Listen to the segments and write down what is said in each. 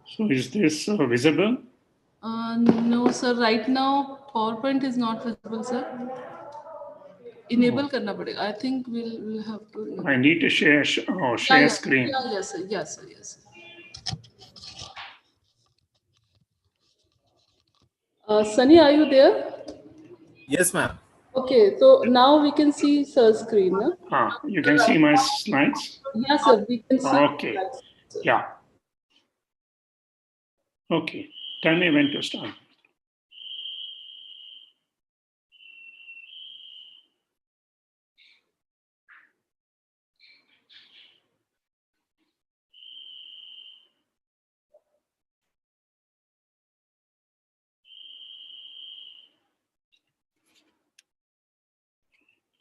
So is this visible? No, sir. Right now, PowerPoint is not visible, sir. Enable karna padega. I think we'll have to. I need to share screen. Yeah, yes, sir. Yes, sir. Yes. Sunny, are you there? Yes, ma'am. Okay, so now we can see sir's screen. No? You can see my slides? Yes, sir. We can see. Okay. Yeah. Okay. Tell me when to start.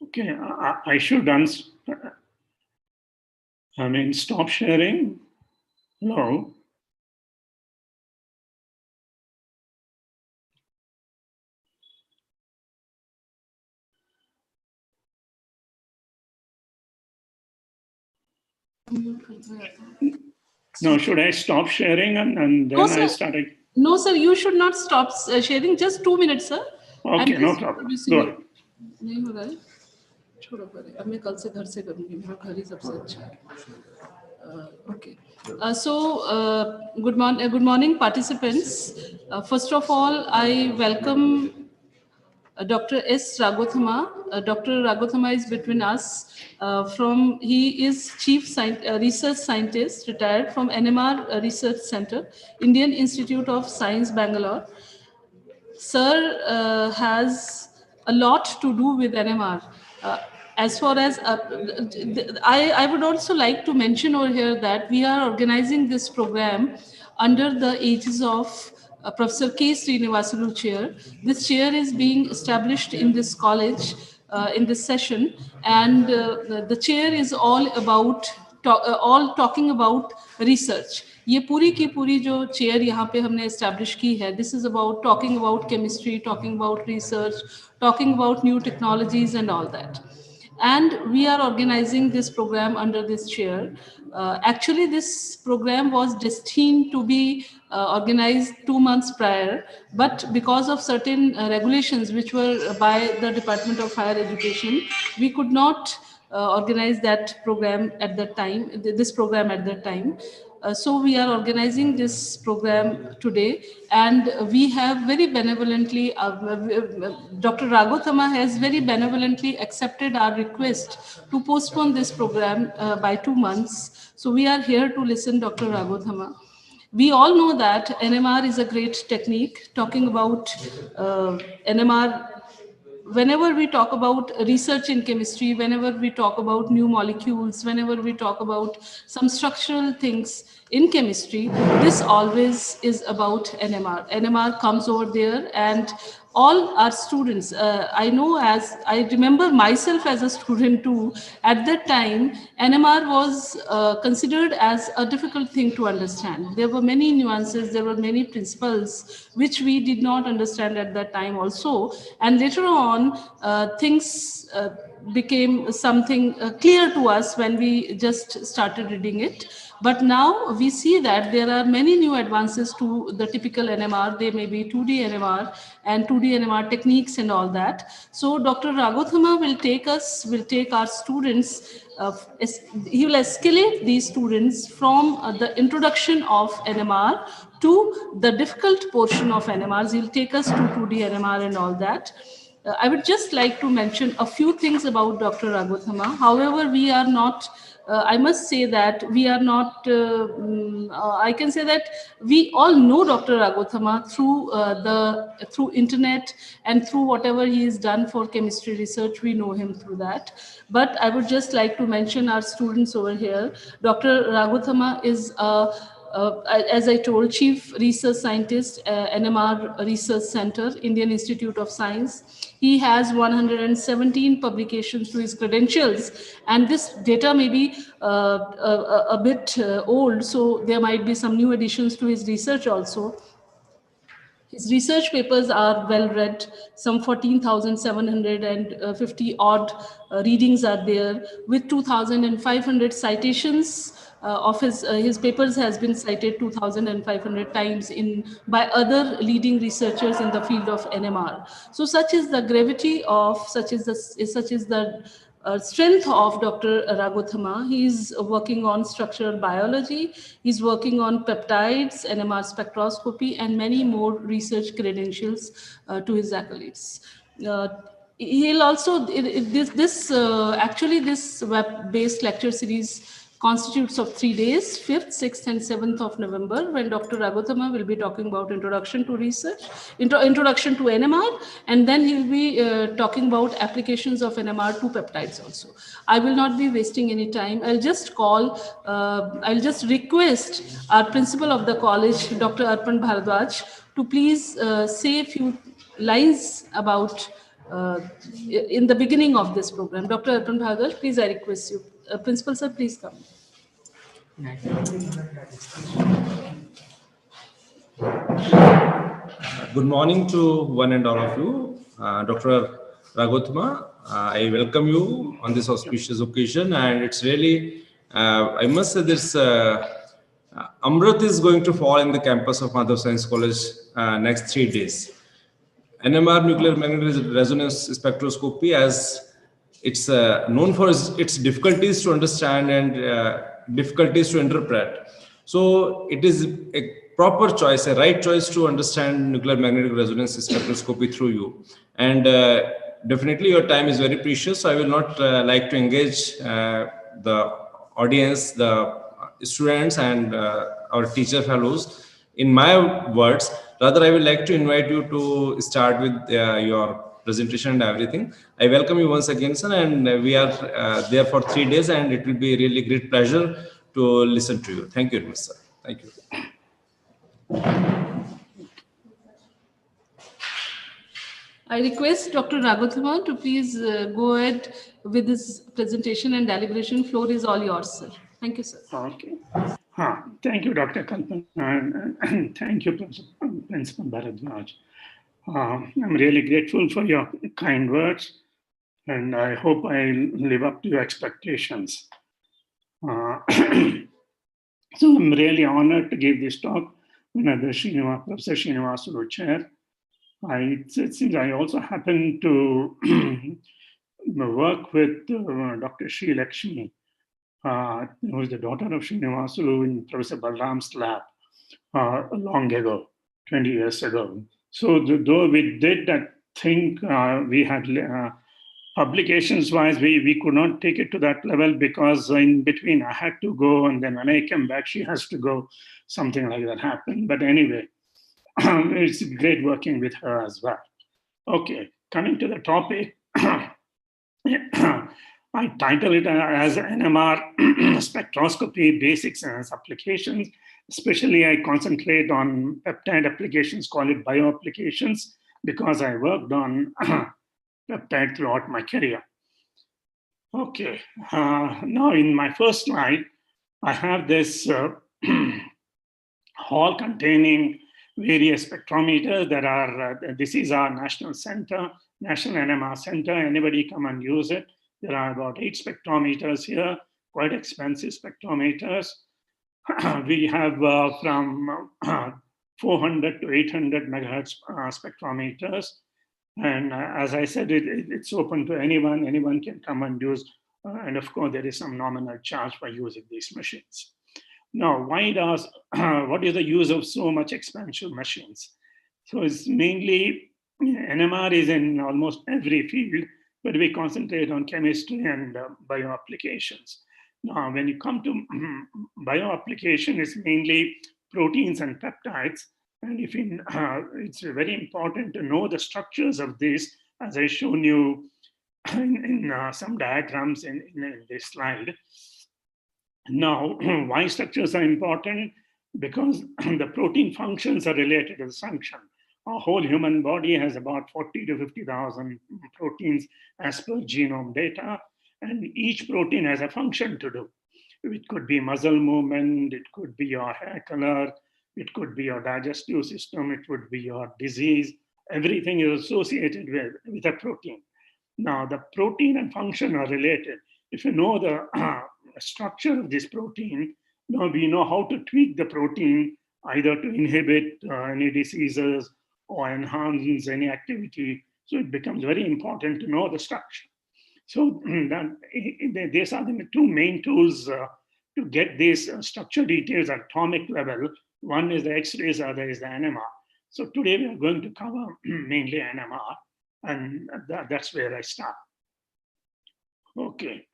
Okay, I should stop sharing. No. No, should I stop sharing and then I started? No, sir, you should not stop sharing. Just 2 minutes, sir. Okay, no problem. Go ahead. नहीं हो रहा है छोड़ो करे अब मैं कल से घर से करूँगी मेरा घर ही सबसे अच्छा है okay so good morning participants first of all I welcome Dr. S. Raghuthama. Dr. Raghuthama is between us. He is Chief Research Scientist, retired from NMR Research Center, Indian Institute of Science, Bangalore. Sir has a lot to do with NMR. As far as I would also like to mention over here that we are organizing this program under the aegis of Professor K. Srinivasulu chair. This chair is being established in this college in this session, and the chair is all about all talking about research. ये पूरी की पूरी जो chair यहाँ पे हमने establish की है, this is about talking about chemistry, talking about research, talking about new technologies and all that. And we are organizing this program under this chair. Actually, this program was destined to be organized 2 months prior, but because of certain regulations which were by the Department of Higher Education, we could not organize that program at that time, this program at that time. So we are organizing this program today, and we have very benevolently, Dr. Raghuthama has very benevolently accepted our request to postpone this program by 2 months. So we are here to listen Dr. Raghuthama. We all know that NMR is a great technique. Talking about NMR, whenever we talk about research in chemistry, whenever we talk about new molecules, whenever we talk about some structural things in chemistry, this always is about NMR. NMR comes over there, and all our students, I know, as I remember myself as a student too, at that time, NMR was considered as a difficult thing to understand. There were many nuances, there were many principles which we did not understand at that time also. And later on, things became something clear to us when we just started reading it. But now we see that there are many new advances to the typical NMR. They may be 2D NMR and 2D NMR techniques and all that. So Dr. Raghuthama will take our students, he will escalate these students from the introduction of NMR to the difficult portion of NMRs. He'll take us to 2D NMR and all that. I would just like to mention a few things about Dr. Raghuthama. However, we are not, I must say that we are not, I can say that we all know Dr. Raghuthama through internet and through whatever he has done for chemistry research. We know him through that. But I would just like to mention our students over here. Dr. Raghuthama is as I told, Chief Research Scientist, NMR Research Center, Indian Institute of Science. He has 117 publications to his credentials, and this data may be a bit old, so there might be some new additions to his research also. His research papers are well read. Some 14,750 odd readings are there, with 2,500 citations of his papers has been cited 2,500 times by other leading researchers in the field of NMR. So such is the gravity of such is the strength of Dr. Ragothama. He's working on structural biology, he's working on peptides, NMR spectroscopy, and many more research credentials to his accolades. He'll also, actually this web-based lecture series constitutes of 3 days, 5th, 6th, and 7th of November, when Dr. Ragothama will be talking about introduction to research, introduction to NMR, and then he'll be talking about applications of NMR to peptides also. I will not be wasting any time. I'll just request our principal of the college, Dr. Arpan Bharadwaj, to please say a few lines about in the beginning of this program. Dr. Arpan Bharadwaj, please, I request you. Principal sir, please come. Good morning to one and all of you. Dr. Ragothama, I welcome you on this auspicious occasion, and it's really, I must say this, Amrit is going to fall in the campus of Madhav Science College next 3 days. NMR, nuclear magnetic resonance spectroscopy, as it's known for its difficulties to understand and difficulties to interpret. So it is a proper choice, a right choice to understand nuclear magnetic resonance spectroscopy through you. And definitely your time is very precious. So I will not like to engage the audience, the students, and our teacher fellows in my words. Rather, I would like to invite you to start with your presentation and everything. I welcome you once again, sir, and we are there for 3 days, and it will be a really great pleasure to listen to you. Thank you very much, sir. Thank you. I request Dr. Ragothama to please go ahead with this presentation and deliberation. Floor is all yours, sir. Thank you, sir. Okay. Thank you, Dr. Kalpan, and thank you, Principal Bharadwaj. I'm really grateful for your kind words, and I hope I live up to your expectations. So I'm really honored to give this talk under Professor Srinivasulu chair. It seems I also happen to work with Dr. Sri Lakshmi, who is the daughter of Srinivasulu in Professor Balram's lab long ago, 20 years ago. So though we did that thing, we had publications-wise, we could not take it to that level because in between I had to go, and then when I came back, she has to go. Something like that happened. But anyway, it's great working with her as well. Okay, coming to the topic, I title it as NMR spectroscopy basics and its applications. Especially, I concentrate on peptide applications, call it bio applications, because I worked on peptide throughout my career. Okay, now in my first slide, I have this hall containing various spectrometers that are, this is our national center, National NMR Center. Anybody come and use it. There are about 8 spectrometers here, quite expensive spectrometers. We have from 400 to 800 megahertz spectrometers. And as I said, it's open to anyone. Anyone can come and use. And of course, there is some nominal charge for using these machines. Now, what is the use of so much expensive machines? So it's mainly, NMR is in almost every field, but we concentrate on chemistry and bio applications. Now, when you come to bio application, it's mainly proteins and peptides. And it's very important to know the structures of this, as I've shown you in some diagrams in this slide. Now, why structures are important? Because the protein functions are related to the function. Our whole human body has about 40 to 50,000 proteins as per genome data, and each protein has a function to do. It could be muscle movement, it could be your hair color, It could be your digestive system. It would be your disease. Everything is associated with a protein. Now, the protein and function are related. If you know the structure of this protein, now we know how to tweak the protein either to inhibit any diseases or enhance any activity. So it becomes very important to know the structure. So these are the two main tools to get these structure details at atomic level. One is the X-rays, other is the NMR. So today we are going to cover mainly NMR, and that's where I start. Okay.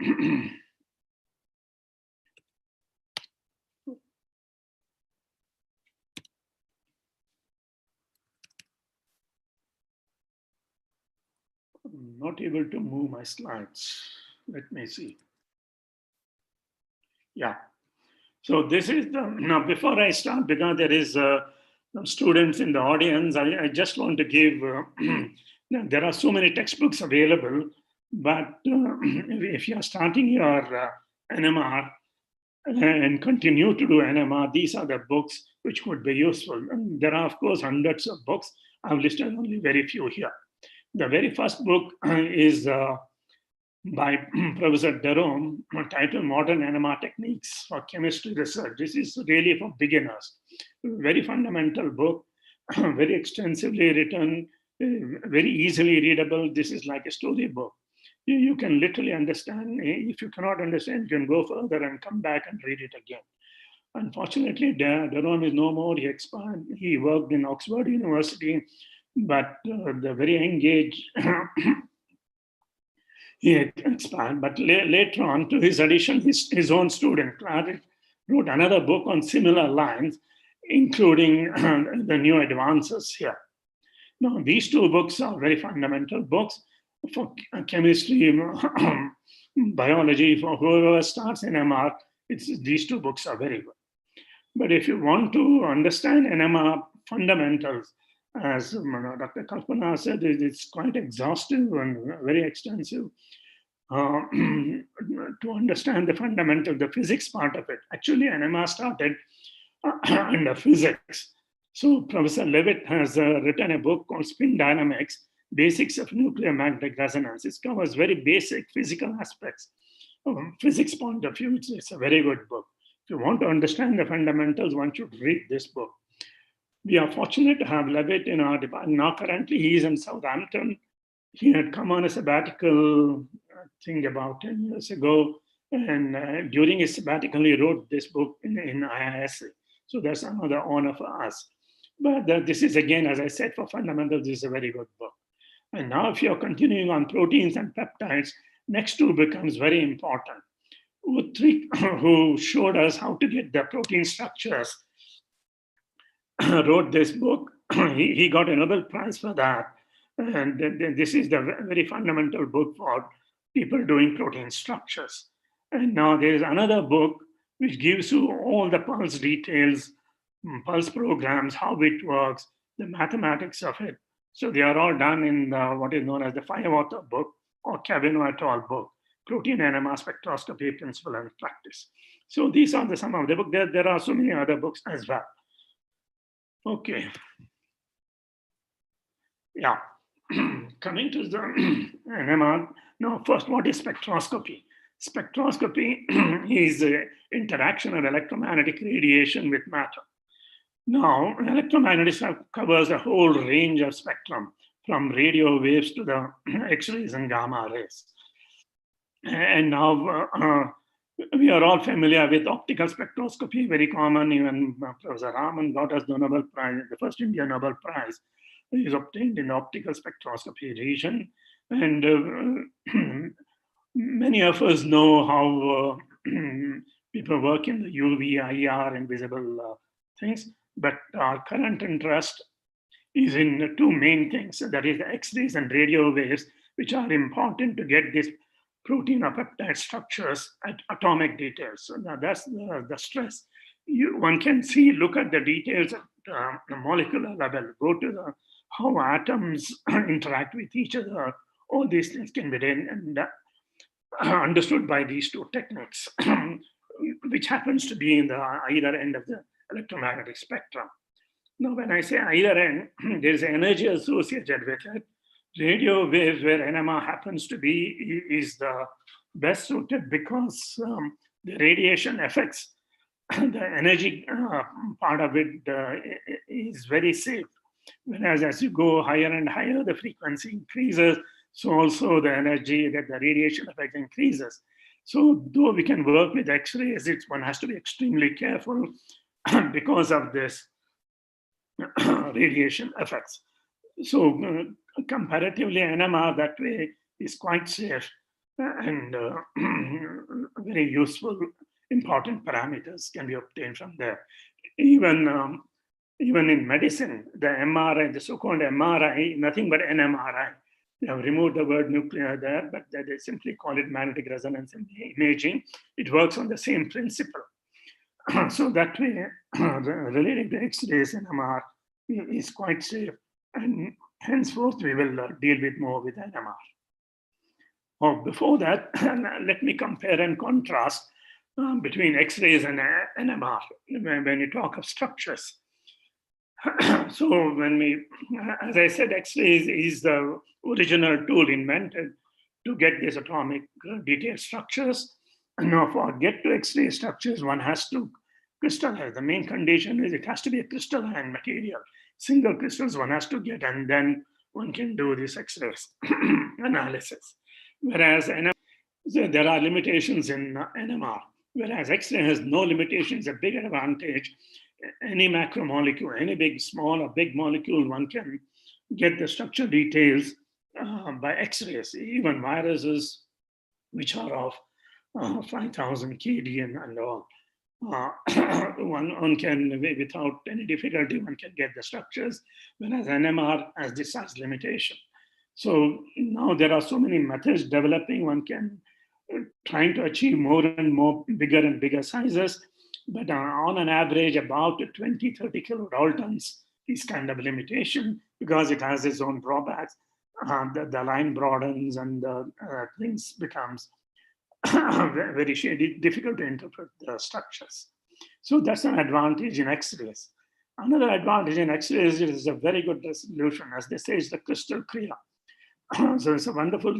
I'm not able to move my slides. Let me see. Yeah. So this is now before I start, because there is some students in the audience, I just want to give, there are so many textbooks available, but if you're starting your NMR and continue to do NMR, these are the books which would be useful. And there are, of course, hundreds of books. I've listed only very few here. The very first book is by Professor Derome, titled Modern NMR Techniques for Chemistry Research. This is really for beginners. Very fundamental book, very extensively written, very easily readable. This is like a story book. You can literally understand. If you cannot understand, you can go further and come back and read it again. Unfortunately, Derome is no more. He expired. He worked in Oxford University, but the very engaged he expired. But later on, to his addition, his own student, Claret, wrote another book on similar lines, including the new advances here. Now, these two books are very fundamental books for chemistry, biology, for whoever starts NMR. These two books are very good. But if you want to understand NMR fundamentals, as Dr. Kalpana said, it's quite exhaustive and very extensive to understand the fundamental, the physics part of it. Actually, NMR started under physics. So Professor Levitt has written a book called Spin Dynamics, Basics of Nuclear Magnetic Resonance. It covers very basic physical aspects. From physics point of view, it's a very good book. If you want to understand the fundamentals, one should read this book. We are fortunate to have Levitt in our department. Now, currently, he is in Southampton. He had come on a sabbatical, I think about 10 years ago. And during his sabbatical, he wrote this book in IISc. So that's another honor for us. But this is, again, as I said, for fundamentals, this is a very good book. And now if you're continuing on proteins and peptides, next two becomes very important. Uthrik, who showed us how to get the protein structures, wrote this book. He got a Nobel Prize for that. And this is the very fundamental book for people doing protein structures. And now there is another book which gives you all the pulse details, pulse programs, how it works, the mathematics of it. So they are all done in what is known as the 5-author book or Cavino et al. Book, Protein NMR Spectroscopy Principle and Practice. So these are some of the books. There are so many other books as well. Okay. Yeah. Coming to the NMR. Now, first, what is spectroscopy? Spectroscopy is the interaction of electromagnetic radiation with matter. Now, electromagnetic covers a whole range of spectrum, from radio waves to the X-rays and gamma rays. And now we are all familiar with optical spectroscopy, very common. Even Professor Raman got us the Nobel Prize, the first Indian Nobel Prize is obtained in the optical spectroscopy region. And many of us know how people work in the UV, IR, invisible things. But our current interest is in two main things, that is the X-rays and radio waves, which are important to get this protein or peptide structures at atomic details. So now that's the stress. One can see, look at the details at the molecular level, go to how atoms interact with each other. All these things can be done and understood by these two techniques, which happens to be in the either end of the electromagnetic spectrum. Now, when I say either end, there is energy associated with it. Radio waves, where NMR happens to be, is the best suited because the radiation affects the energy part of it is very safe. Whereas as you go higher and higher, the frequency increases, so also the energy that the radiation effect increases. So though we can work with X-rays, one has to be extremely careful because of this radiation effects. So comparatively, NMR that way is quite safe and very useful. Important parameters can be obtained from there. Even in medicine, the MRI, the so-called MRI, nothing but NMRI. They have removed the word nuclear there, but they simply call it magnetic resonance imaging. It works on the same principle. So that way, relating to X-rays, NMR is quite safe, and henceforth we will deal with more with NMR. Before that, let me compare and contrast between X-rays and NMR when you talk of structures. So when as I said, X-rays is the original tool invented to get these atomic detailed structures. And now for get to X-ray structures, one has to crystallize. The main condition is it has to be a crystalline material. Single crystals one has to get, and then one can do this X-rays analysis. Whereas there are limitations in NMR. Whereas X-ray has no limitations, a big advantage. Any macromolecule, any big, small or big molecule, one can get the structure details by X-rays. Even viruses, which are of 5,000 kD and all, one can, without any difficulty, one can get the structures, whereas NMR has this size limitation. So now there are so many methods developing, one can trying to achieve more and more bigger and bigger sizes, but on an average about 20, 30 kilodaltons is kind of a limitation because it has its own drawbacks. The line broadens and the things becomes very shady, difficult to interpret the structures. So that's an advantage in X-rays. Another advantage in X-rays is a very good resolution. As they say, it's the crystal clear. So it's a wonderful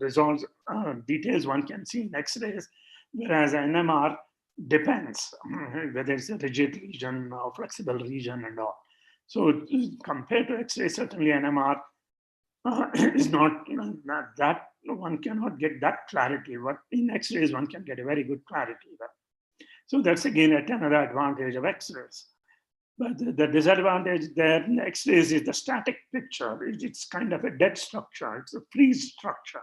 results, details one can see in X-rays, whereas NMR depends whether it's a rigid region or flexible region and all. So compared to X-rays, certainly NMR is not that, one cannot get that clarity. But in X-rays, one can get a very good clarity. So that's again another advantage of X-rays. But the disadvantage there in X-rays is the static picture. It's kind of a dead structure. It's a freeze structure.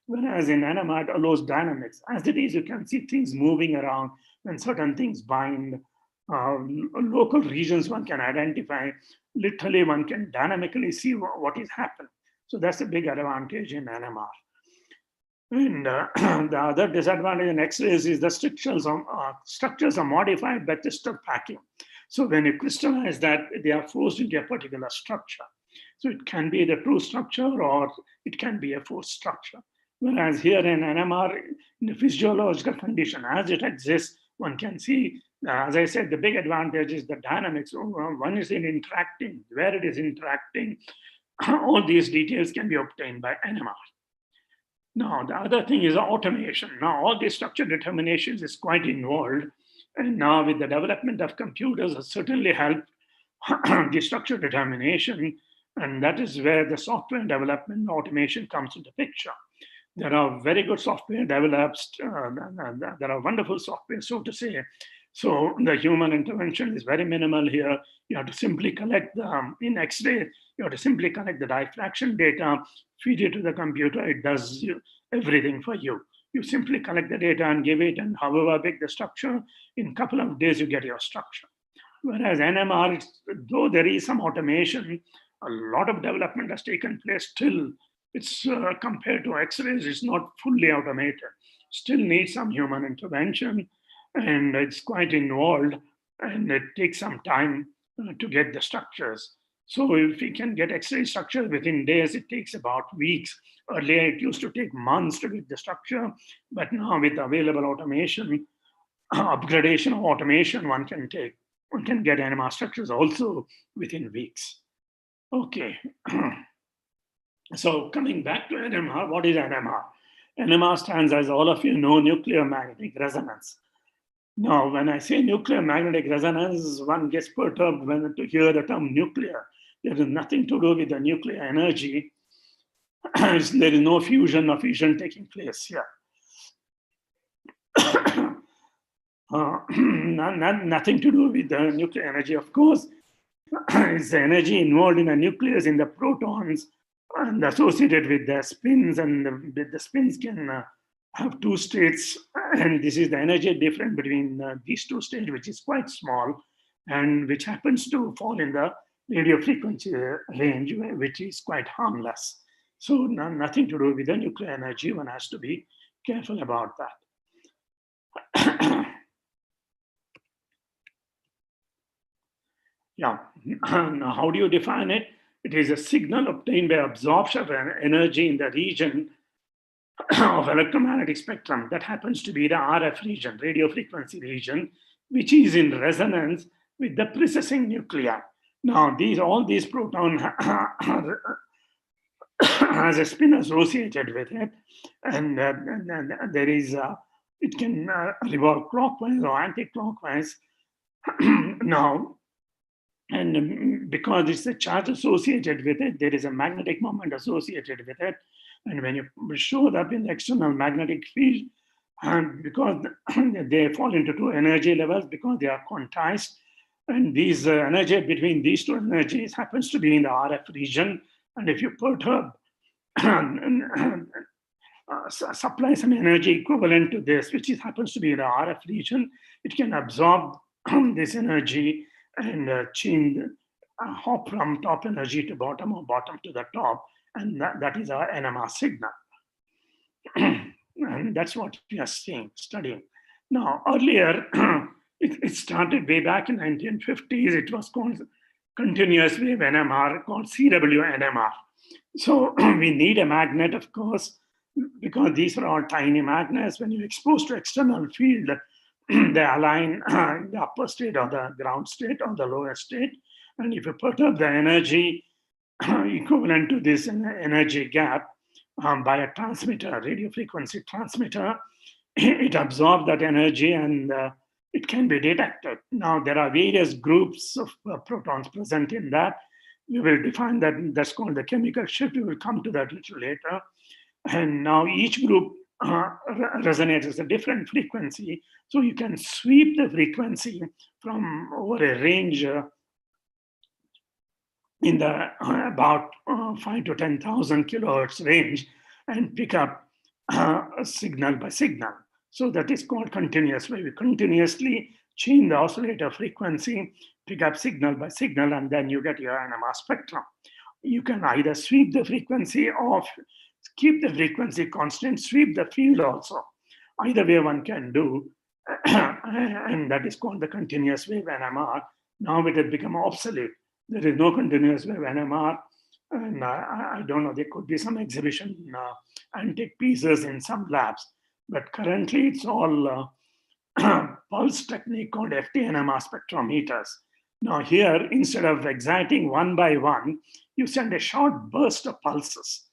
Whereas in NMR, it allows dynamics. As it is, you can see things moving around when certain things bind. Local regions one can identify. Literally, one can dynamically see what is happening. So that's a big advantage in NMR. And the other disadvantage in X-rays is the structures are modified by crystal packing. So when you crystallize that, they are forced into a particular structure. So it can be the true structure or it can be a forced structure. Whereas here in NMR, in the physiological condition, as it exists, one can see, as I said, the big advantage is the dynamics. One is in interacting, where it is interacting. All these details can be obtained by NMR. Now, the other thing is automation. Now, all these structure determinations is quite involved. And now with the development of computers has certainly helped the structure determination. And that is where the software development automation comes into picture. There are very good software developed. There are wonderful software, so to say. So the human intervention is very minimal here. You have to simply collect in X-ray, you have to simply collect the diffraction data, feed it to the computer. It does everything for you. You simply collect the data and give it, and however big the structure, in a couple of days, you get your structure. Whereas NMR, though there is some automation, a lot of development has taken place still. It's compared to X-rays, it's not fully automated. Still needs some human intervention, and it's quite involved, and it takes some time to get the structures. So if we can get X-ray structures within days, it takes about weeks. Earlier, it used to take months to get the structure, but now with available automation, upgradation of automation one can take. One can get NMR structures also within weeks. Okay. So coming back to NMR, what is NMR? NMR stands, as all of you know, nuclear magnetic resonance. Now, when I say nuclear magnetic resonance, one gets perturbed when to hear the term nuclear. There is nothing to do with the nuclear energy. There is no fusion or fission taking place here. Nothing to do with the nuclear energy, of course. It's the energy involved in the nucleus, in the protons, and associated with the spins, and the spins can have two states, and this is the energy difference between these two states, which is quite small, and which happens to fall in the radio frequency range, which is quite harmless. So nothing to do with the nuclear energy. One has to be careful about that. Yeah, now how do you define it? It is a signal obtained by absorption of energy in the region of electromagnetic spectrum that happens to be the RF region, radio frequency region, which is in resonance with the precessing nuclei. Now, all these protons has a spin associated with it, and there is it can revolve clockwise or anti-clockwise. Now, and because it's a charge associated with it, there is a magnetic moment associated with it. And when you show up in the external magnetic field, because they fall into two energy levels, because they are quantized, and these energy between these two energies happens to be in the RF region. And if you perturb, supply some energy equivalent to this, which happens to be in the RF region, it can absorb this energy and hop from top energy to bottom or bottom to the top. And that is our NMR signal. And that's what we are studying. Now, earlier, it started way back in 1950s. It was called continuous wave NMR, called CW-NMR. So we need a magnet, of course, because these are all tiny magnets. When you expose to external field, they align the upper state or the ground state or the lower state. And if you perturb the energy equivalent to this energy gap by a transmitter, radio frequency transmitter, it absorbs that energy and it can be detected. Now, there are various groups of protons present in that. We will define that. That's called the chemical shift. We will come to that a little later. And now each group resonates at a different frequency. So you can sweep the frequency from over a range in the about 5 to 10,000 kilohertz range and pick up signal by signal. So that is called continuous wave. We continuously change the oscillator frequency, pick up signal by signal, and then you get your NMR spectrum. You can either sweep the frequency or keep the frequency constant, sweep the field also. Either way one can do, and that is called the continuous wave NMR. Now it has become obsolete. There is no continuous wave NMR, and I don't know, there could be some exhibition antique pieces in some labs, but currently it's all pulse technique called FT-NMR spectrometers. Now here, instead of exciting one by one, you send a short burst of pulses.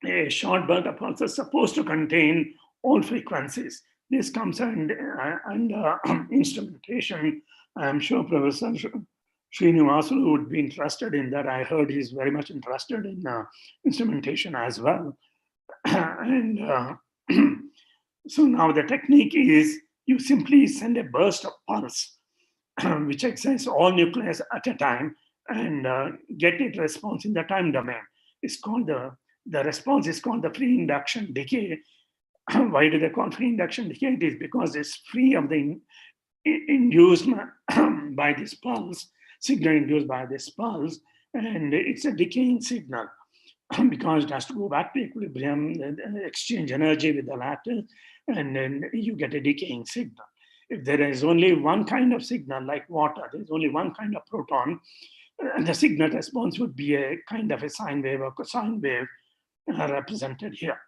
A short burst of pulses supposed to contain all frequencies. This comes under instrumentation. I'm sure Professor Srinivasu would be interested in that. I heard he's very much interested in instrumentation as well. And so now the technique is you simply send a burst of pulse, which excites all nucleus at a time and get it response in the time domain. It's called the response is called the free induction decay. Why do they call free induction decay? It is because it's free of the inducement by this pulse, signal induced by this pulse, and it's a decaying signal because it has to go back to equilibrium, exchange energy with the latter, and then you get a decaying signal. If there is only one kind of signal, like water, there's only one kind of proton, the signal response would be a kind of a sine wave or cosine wave represented here.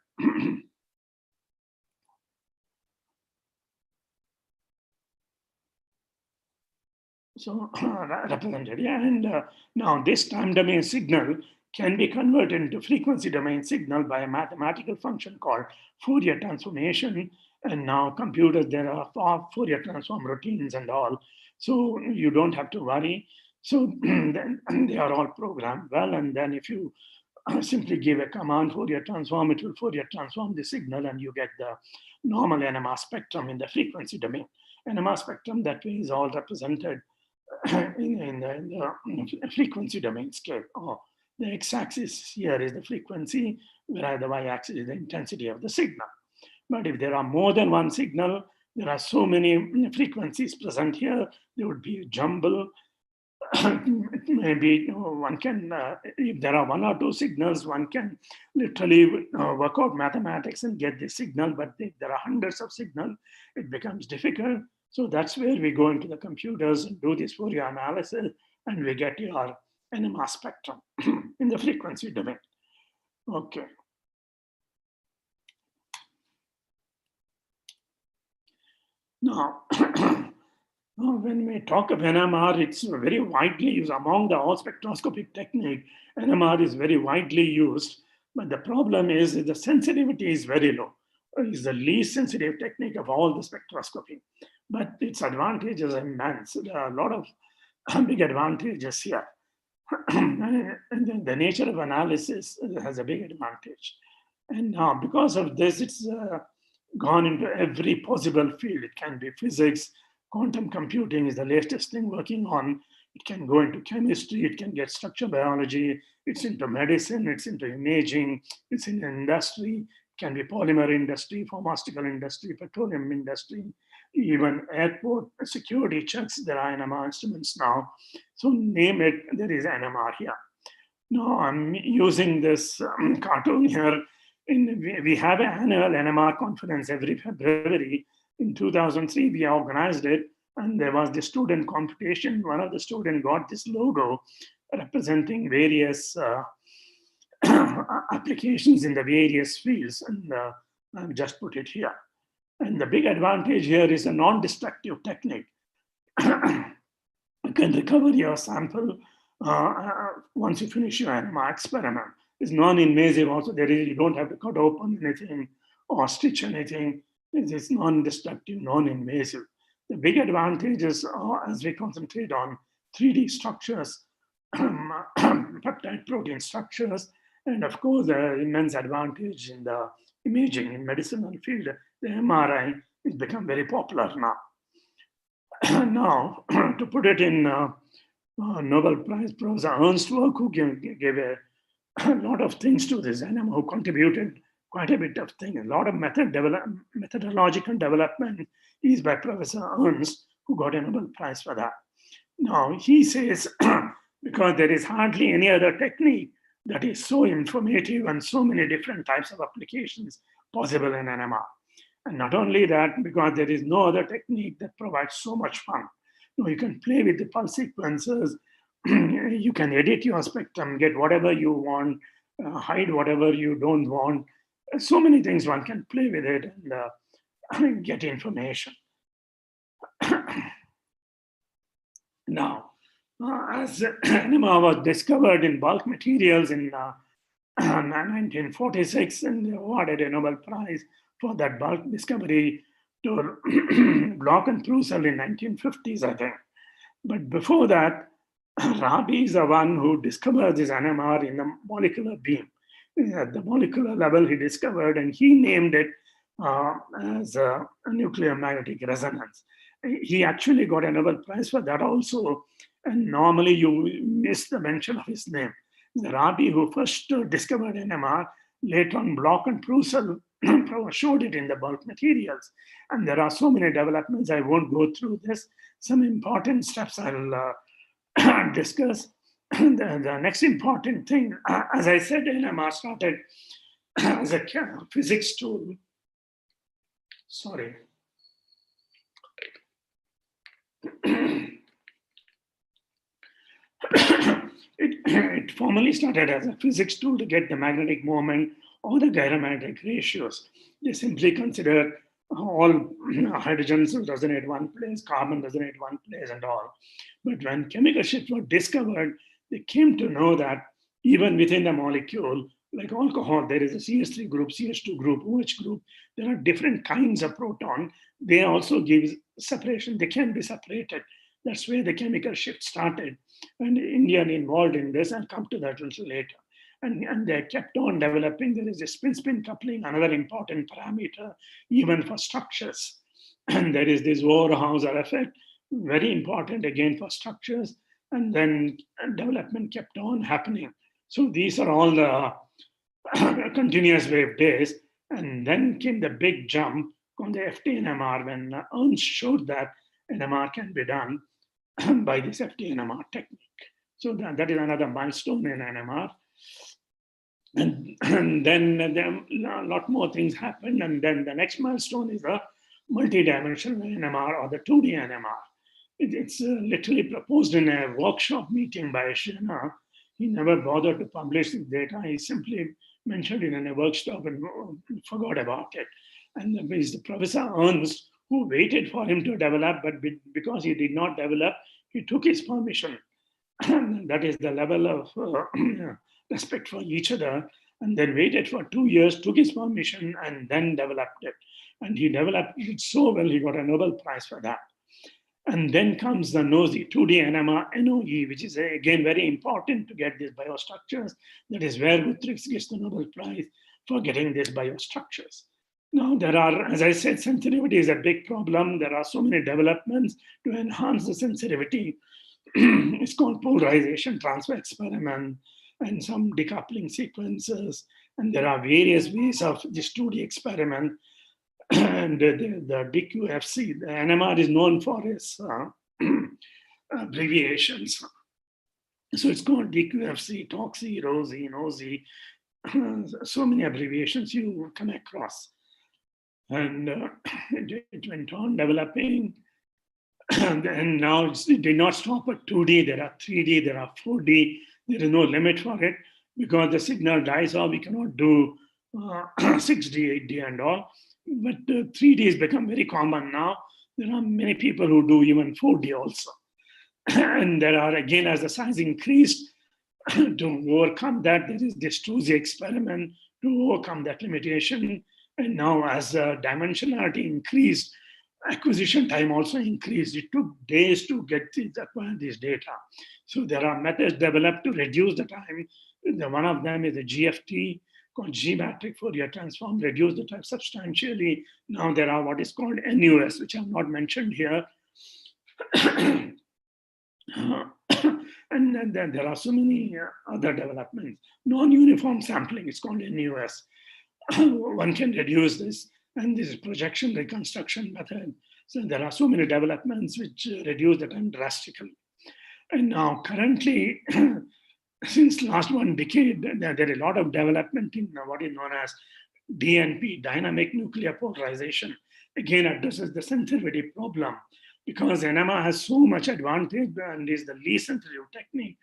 represented. Yeah, and now this time domain signal can be converted into frequency domain signal by a mathematical function called Fourier transformation. And now computers, there are Fourier transform routines and all. So you don't have to worry. So then they are all programmed well. And then if you simply give a command Fourier transform, it will Fourier transform the signal and you get the normal NMR spectrum in the frequency domain. NMR spectrum that way is all represented in the frequency domain scale. The x-axis here is the frequency, whereas the y-axis is the intensity of the signal. But if there are more than one signal, there are so many frequencies present here, there would be a jumble. Maybe one can, if there are one or two signals, one can literally work out mathematics and get the signal, but if there are hundreds of signals, it becomes difficult. So that's where we go into the computers and do this Fourier analysis, and we get your NMR spectrum in the frequency domain. Okay. Now, when we talk of NMR, it's very widely used among the all spectroscopic technique. NMR is very widely used, but the problem is that the sensitivity is very low. It's the least sensitive technique of all the spectroscopy, but its advantages are immense. There are a lot of big advantages here. And the nature of analysis has a big advantage. And now, because of this, it's gone into every possible field. It can be physics, quantum computing is the latest thing working on. It can go into chemistry, it can get structural biology, it's into medicine, it's into imaging, it's in industry, it can be polymer industry, pharmaceutical industry, petroleum industry, even airport security checks. There are NMR instruments now. So name it, there is NMR here. Now I'm using this cartoon here. We have an annual NMR conference every February. In 2003, we organized it, and there was the student competition. One of the students got this logo representing various applications in the various fields, and I've just put it here. And the big advantage here is a non-destructive technique. You can recover your sample once you finish your NMR experiment. It's non-invasive also. You don't have to cut open anything or stitch anything. It's non-destructive, non-invasive. The big advantages are, as we concentrate on 3D structures, peptide protein structures, and of course, the immense advantage in the imaging in medicinal field. The MRI has become very popular now. Now, to put it in Nobel Prize Professor Ernst's work, who gave a lot of things to this NMR, who contributed quite a bit of things. A lot of methodological development is by Professor Ernst, who got a Nobel Prize for that. Now, he says, because there is hardly any other technique that is so informative and so many different types of applications possible in NMR. And not only that, because there is no other technique that provides so much fun. You can play with the pulse sequences, you can edit your spectrum, get whatever you want, hide whatever you don't want. So many things one can play with it and get information. Now, as NMR was discovered in bulk materials in 1946, and they awarded a Nobel Prize for that bulk discovery to Bloch and Prussell in 1950s, I think. But before that, Rabi is the one who discovered this NMR in the molecular beam. At the molecular level, he discovered, and he named it as a nuclear magnetic resonance. He actually got a Nobel Prize for that also, and normally you miss the mention of his name. The Rabi who first discovered NMR, later on Bloch and Prussell showed it in the bulk materials. And there are so many developments, I won't go through this. Some important steps I'll discuss. The next important thing, as I said, NMR started as a physics tool. Sorry. It formally started as a physics tool to get the magnetic moment or the gyromagnetic ratios. They simply considered all hydrogens resonate one place, carbon resonate one place and all. But when chemical shifts were discovered, they came to know that even within the molecule, like alcohol, there is a CH3 group, CH2 group, OH group. There are different kinds of proton. They also give separation. They can be separated. That's where the chemical shift started. And India involved in this. I'll come to that a little later. And they kept on developing. There is a spin-spin coupling, another important parameter, even for structures. And there is this Overhauser effect, very important again for structures. And then development kept on happening. So these are all the continuous wave days. And then came the big jump on the FT-NMR when Ernst showed that NMR can be done by this FT-NMR technique. So that is another milestone in NMR. And then a lot more things happened. And then the next milestone is a multi-dimensional NMR or the 2D NMR. It's literally proposed in a workshop meeting by Schreiner. He never bothered to publish the data. He simply mentioned it in a workshop and forgot about it. And it's the Professor Ernst who waited for him to develop, but because he did not develop, he took his permission. That is the level of respect for each other, and then waited for 2 years, took his permission, and then developed it. And he developed it so well, he got a Nobel Prize for that. And then comes the NOSI, 2D NMR NOE, which is again very important to get these biostructures. That is where Guthrie gets the Nobel Prize for getting these biostructures. Now there are, as I said, sensitivity is a big problem. There are so many developments to enhance the sensitivity. It's called polarization transfer experiment and some decoupling sequences. And there are various ways of this 2D experiment. And the DQFC, the NMR is known for its abbreviations. So it's called DQFC, TOXI, ROSI, NOSI, so many abbreviations you come across. And it went on developing. And now it did not stop at 2D. There are 3D, there are 4D. There is no limit for it because the signal dies off. We cannot do 6D, 8D and all. But 3D has become very common now. There are many people who do even 4D also. And there are, again, as the size increased, to overcome that, there is this 2Z experiment to overcome that limitation. And now as dimensionality increased, acquisition time also increased. It took days to acquire this data. So there are methods developed to reduce the time. One of them is the GFT, called G-matrix Fourier transform, reduce the time substantially. Now there are what is called NUS, which I have not mentioned here. And then there are so many other developments. Non-uniform sampling is called NUS. One can reduce this, and this is projection reconstruction method. So there are so many developments which reduce the time drastically. And now currently, since last 1 decade, there is a lot of development in what is known as DNP, dynamic nuclear polarization. Again, addresses the sensitivity problem because NMR has so much advantage and is the least sensitive technique.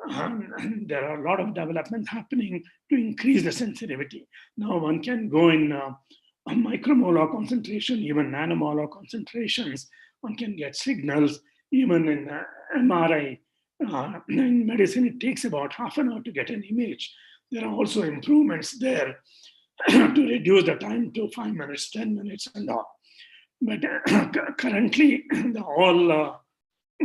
And there are a lot of development happening to increase the sensitivity. Now one can go in a micromolar concentration, even nanomolar concentrations. One can get signals even in MRI. In medicine, it takes about half an hour to get an image. There are also improvements there to reduce the time to 5 minutes, 10 minutes and all. But currently, the whole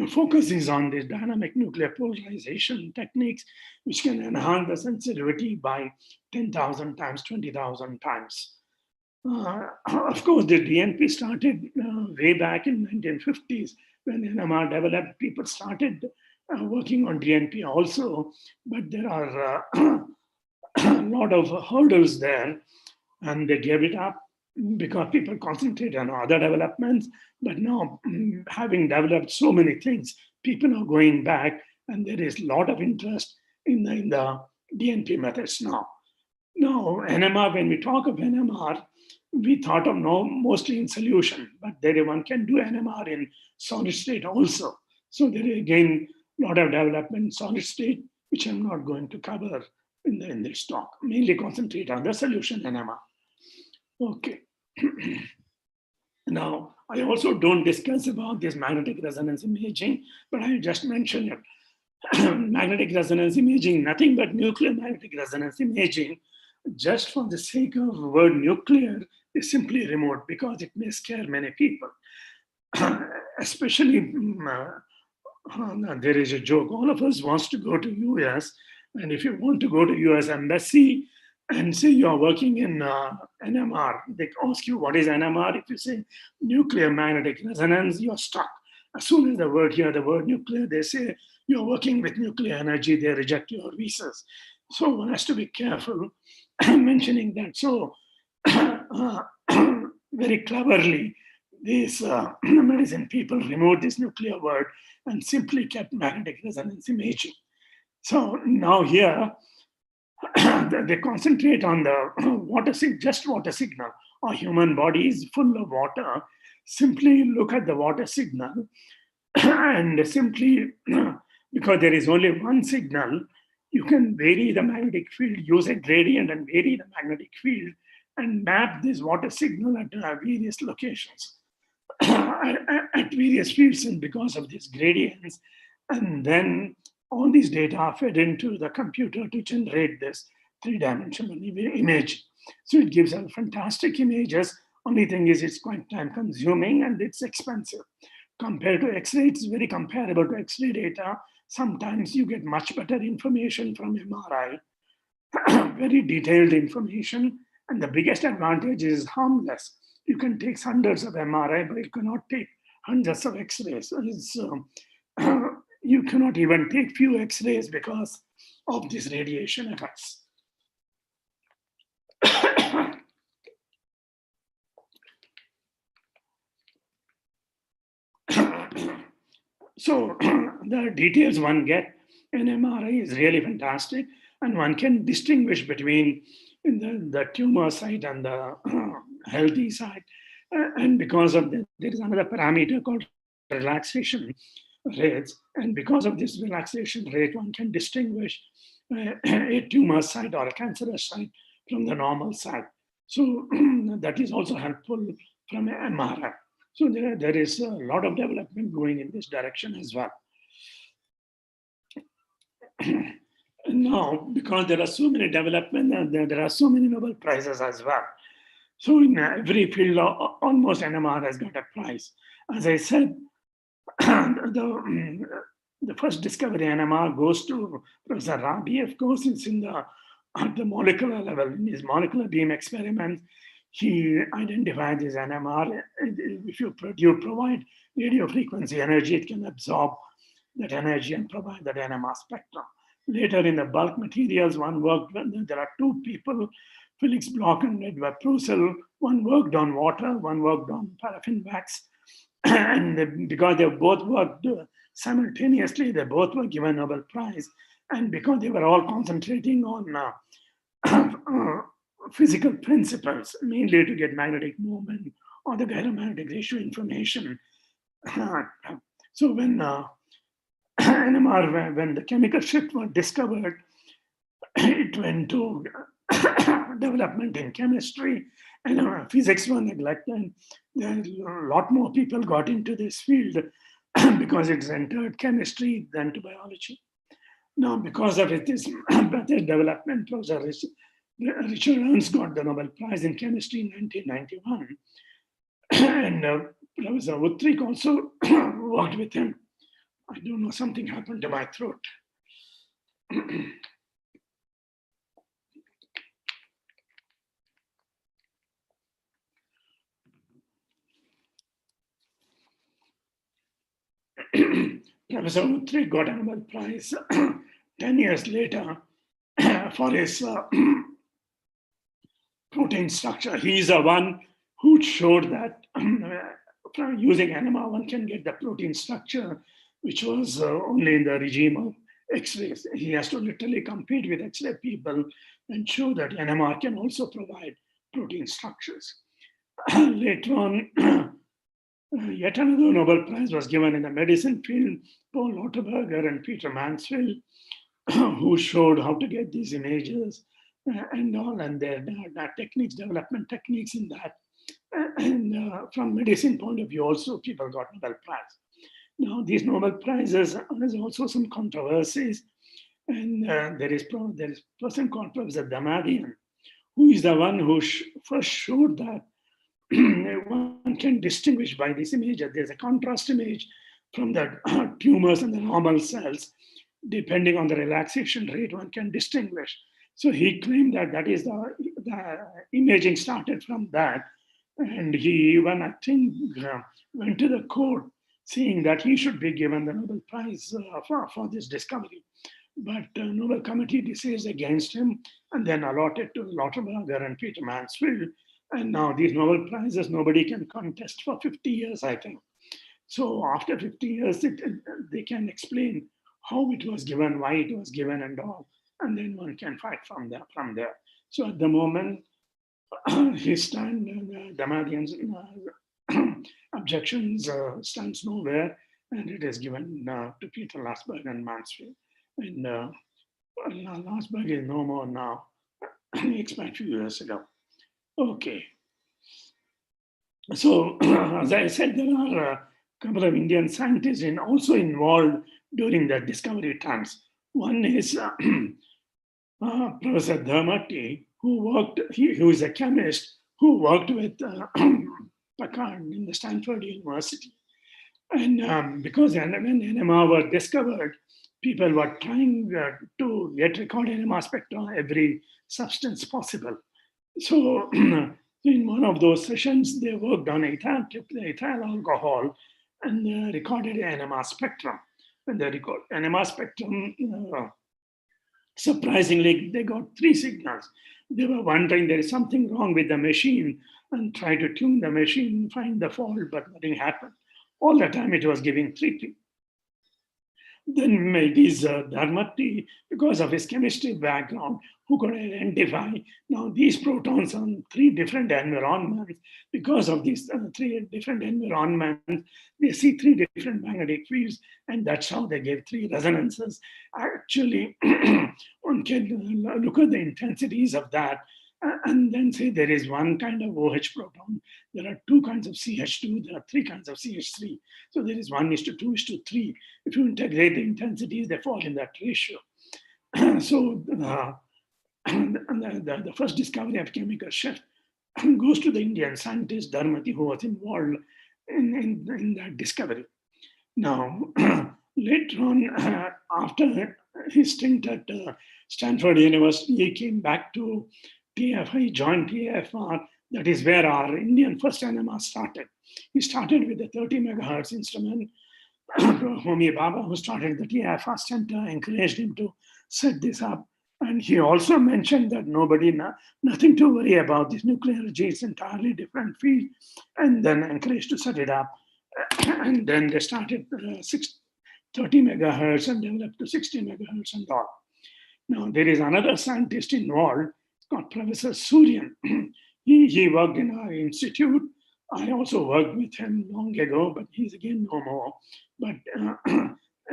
focus is on these dynamic nuclear polarization techniques, which can enhance the sensitivity by 10,000 times, 20,000 times. Of course, the DNP started way back in 1950s when NMR developed. People started working on DNP also, but there are a lot of hurdles there, and they gave it up because people concentrate on other developments. But now, having developed so many things, people are going back, and there is a lot of interest in the DNP methods now. Now, NMR, when we talk of NMR, we thought of mostly in solution, but there one can do NMR in solid state also. So there is again a lot of development in solid state, which I'm not going to cover in this talk. Mainly concentrate on the solution NMR. Okay. Now, I also don't discuss about this magnetic resonance imaging, but I just mentioned it. Magnetic resonance imaging, nothing but nuclear magnetic resonance imaging, just for the sake of the word nuclear, is simply remote because it may scare many people. Especially, there is a joke. All of us wants to go to US, and if you want to go to US embassy and say you're working in NMR, they ask you what is NMR. If you say nuclear magnetic resonance, you're stuck. As soon as the word nuclear, they say you're working with nuclear energy, they reject your visas. So one has to be careful mentioning that. So very cleverly, these medicine people removed this nuclear word and simply kept magnetic resonance imaging. So now here, they concentrate on the just water signal. Our human body is full of water. Simply look at the water signal and simply, because there is only one signal, you can vary the magnetic field, use a gradient and vary the magnetic field and map this water signal at various locations, at various fields, and because of these gradients. And then all these data are fed into the computer to generate this three-dimensional image. So it gives us fantastic images. Only thing is it's quite time consuming and it's expensive. Compared to X-ray, it's very comparable to X-ray data. Sometimes you get much better information from MRI, very detailed information. And the biggest advantage is harmless. You can take hundreds of MRI, but you cannot take hundreds of X-rays. You cannot even take few X-rays because of this radiation effects. So the details one get in MRI is really fantastic, and one can distinguish between the tumor site and the healthy side. And because of that, there is another parameter called relaxation rates. And because of this relaxation rate, one can distinguish a tumor site or a cancerous site from the normal site. So that is also helpful from MRI. So there is a lot of development going in this direction as well. Now, because there are so many development, there are so many Nobel Prizes as well. So in every field, almost NMR has got a prize. As I said, the first discovery NMR goes to Professor Rabi. Of course, it's at the molecular level. In his molecular beam experiments, he identified this NMR. If you provide radio frequency energy, it can absorb that energy and provide that NMR spectrum. Later in the bulk materials, one worked, there are two people, Felix Bloch and Edward Prussell. One worked on water, one worked on paraffin wax. And because they both worked simultaneously, they both were given Nobel Prize. And because they were all concentrating on physical principles, mainly to get magnetic moment or the gyromagnetic ratio information. So when NMR, when the chemical shift was discovered, it went to development in chemistry, and physics were neglected. Then a lot more people got into this field because it's entered chemistry than to biology. Now, because of this better development, Richard Ernst got the Nobel Prize in chemistry in 1991. And Professor Utrik also worked with him. I don't know, something happened to my throat. Professor Utrik got a Nobel Prize 10 years later for his protein structure. He is the one who showed that from using NMR, one can get the protein structure, which was only in the regime of X-rays. He has to literally compete with X-ray people and show that NMR can also provide protein structures. Later on, yet another Nobel Prize was given in the medicine field, Paul Lauterberger and Peter Mansfield, who showed how to get these images and all, and their techniques, development techniques in that. And from medicine point of view also, people got Nobel Prize. Now, these Nobel Prizes, there's also some controversies. And there is a person called Professor Damadian, who is the one who first showed that one can distinguish by this image that there's a contrast image from the tumors and the normal cells. Depending on the relaxation rate, one can distinguish. So he claimed that that is the imaging started from that. And he even, I think, went to the court saying that he should be given the Nobel Prize for this discovery. But Nobel Committee decides against him and then allotted to Lauterberger and Peter Mansfield. And now these Nobel Prizes, nobody can contest for 50 years, I think. So after 50 years, they can explain how it was given, why it was given and all. And then one can fight from there. So at the moment, his stand, Damadian's objections stands nowhere, and it is given to Peter Lassberg and Mansfield. And Lassberg is no more now. He expired a few years ago. Okay. So, as I said, there are a couple of Indian scientists also involved during the discovery times. One is Professor Dharmati, who is a chemist who worked with Packard in the Stanford University. And because when NMR was discovered, people were trying to get record NMR spectra every substance possible. So in one of those sessions, they worked on ethyl alcohol and they recorded NMR spectrum. When they record NMR spectrum, surprisingly, they got 3 signals. They were wondering there is something wrong with the machine and try to tune the machine, find the fault, but nothing happened. All the time it was giving 3. Then it is Dharmati, because of his chemistry background, who could identify now these protons on 3 different environments. Because of these 3 different environments, they see 3 different magnetic fields, and that's how they gave 3 resonances. Actually, one can look at the intensities of that and then say there is one kind of OH proton. There are 2 kinds of CH2. There are 3 kinds of CH3. So there is 1:2:3. If you integrate the intensities, they fall in that ratio. So the first discovery of chemical shift goes to the Indian scientist Dharmati, who was involved in that discovery. Now, later on, after his stint at Stanford University, he came back to TFI, he joined TFR. That is where our Indian first NMR started. He started with a 30 megahertz instrument. Homi Baba, who started the TFR center, encouraged him to set this up. And he also mentioned that nothing to worry about. This nuclear energy is entirely different field, and then encouraged to set it up. And then they started 30 megahertz and developed to 60 megahertz and all. Now, there is another scientist involved called Professor Suryan. He worked in our institute. I also worked with him long ago, but he's again no more. But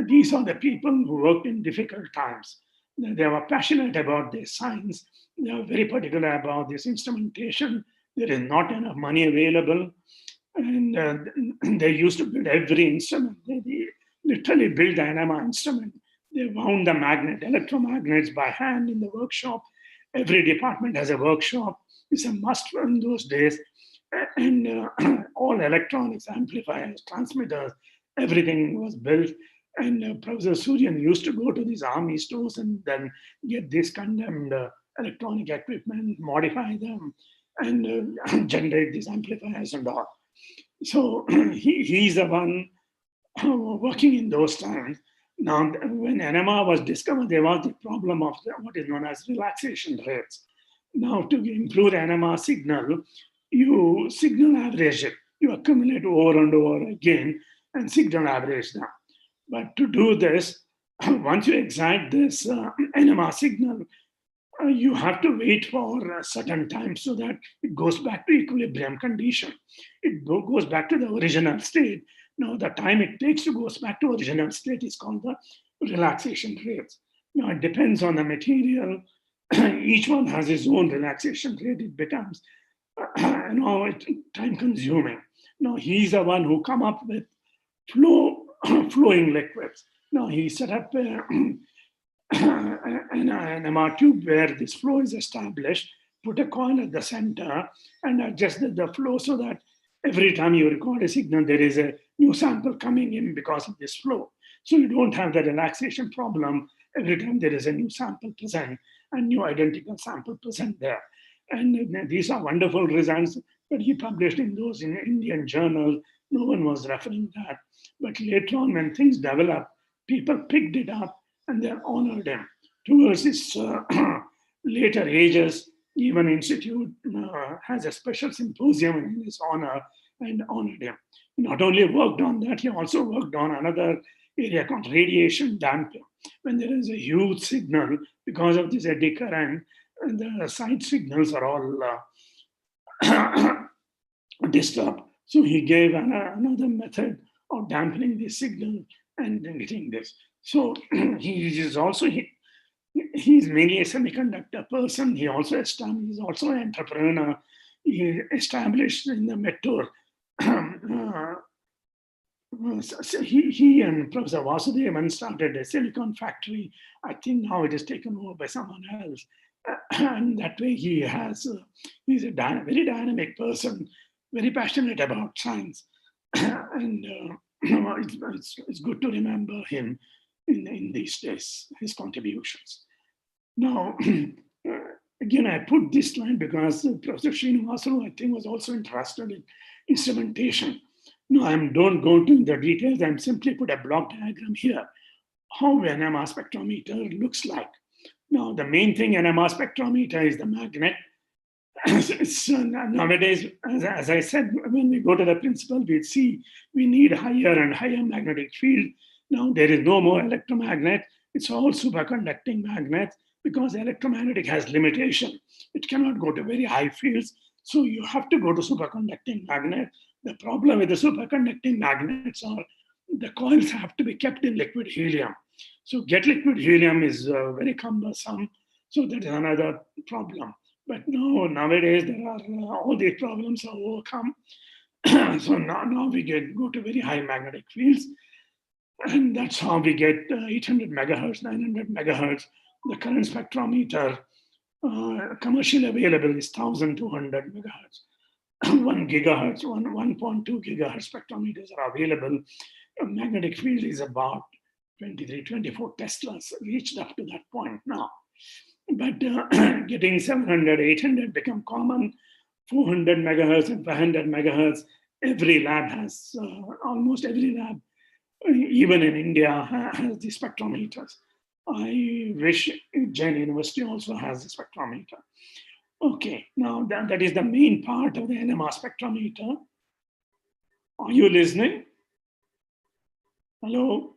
these are the people who worked in difficult times. They were passionate about their science. They were very particular about this instrumentation. There is not enough money available. And they used to build every instrument. They literally built the NMR instrument. They wound the electromagnets by hand in the workshop. Every department has a workshop. It's a must in those days. And all electronics, amplifiers, transmitters, everything was built. And Professor Suryan used to go to these army stores and then get this condemned electronic equipment, modify them, and generate these amplifiers and all. So he's the one working in those times. Now, when NMR was discovered, there was the problem of what is known as relaxation rates. Now, to improve the NMR signal, you signal average it. You accumulate over and over again and signal average them. But to do this, once you excite this NMR signal, you have to wait for a certain time so that it goes back to equilibrium condition. It goes back to the original state. Now, the time it takes to go back to original state is called the relaxation rates. Now, it depends on the material. Each one has its own relaxation rate. It becomes it's time consuming. Now he's the one who come up with flowing liquids. Now he set up an NMR tube where this flow is established, put a coil at the center and adjusted the flow so that every time you record a signal, there is a new sample coming in because of this flow. So you don't have the relaxation problem every time there is a new sample present and new identical sample present there. And these are wonderful results, but he published in those in Indian journal. No one was referring that. But later on, when things developed, people picked it up and they honored him. Towards his later ages, even Institute has a special symposium in his honor and honored him. He not only worked on that, he also worked on another area called radiation damping. When there is a huge signal, because of this eddy current, the side signals are all disturbed. So he gave another method of dampening the signal and getting this. So he's mainly a semiconductor person. He's also an entrepreneur. He established in the metro. So he and Professor Vasudevan started a silicon factory. I think now it is taken over by someone else. And that way he's a very dynamic person, very passionate about science. And it's good to remember him in these days, his contributions. Now, again, I put this slide because Professor Srinivasalu, I think, was also interested in instrumentation. No, I don't go into the details. I'm simply put a block diagram here, how an NMR spectrometer looks like. Now, the main thing NMR spectrometer is the magnet. Nowadays, as I said, when we go to the principal, we see we need higher and higher magnetic field. Now, there is no more electromagnet. It's all superconducting magnets because electromagnetic has limitation. It cannot go to very high fields. So you have to go to superconducting magnet. The problem with the superconducting magnets are the coils have to be kept in liquid helium. So get liquid helium is very cumbersome. So that is another problem. But no, nowadays there are all these problems are overcome. So now we go to very high magnetic fields. And that's how we get 800 megahertz, 900 megahertz. The current spectrometer commercially available is 1200 megahertz. 1 gigahertz, 1.2 gigahertz spectrometers are available. A magnetic field is about 23, 24 Teslas, reached up to that point now. But getting 700, 800 become common, 400 megahertz and 500 megahertz. Every lab has, almost every lab, even in India, has the spectrometers. I wish Jain University also has the spectrometer. Okay, now that is the main part of the NMR spectrometer. Are you listening? Hello?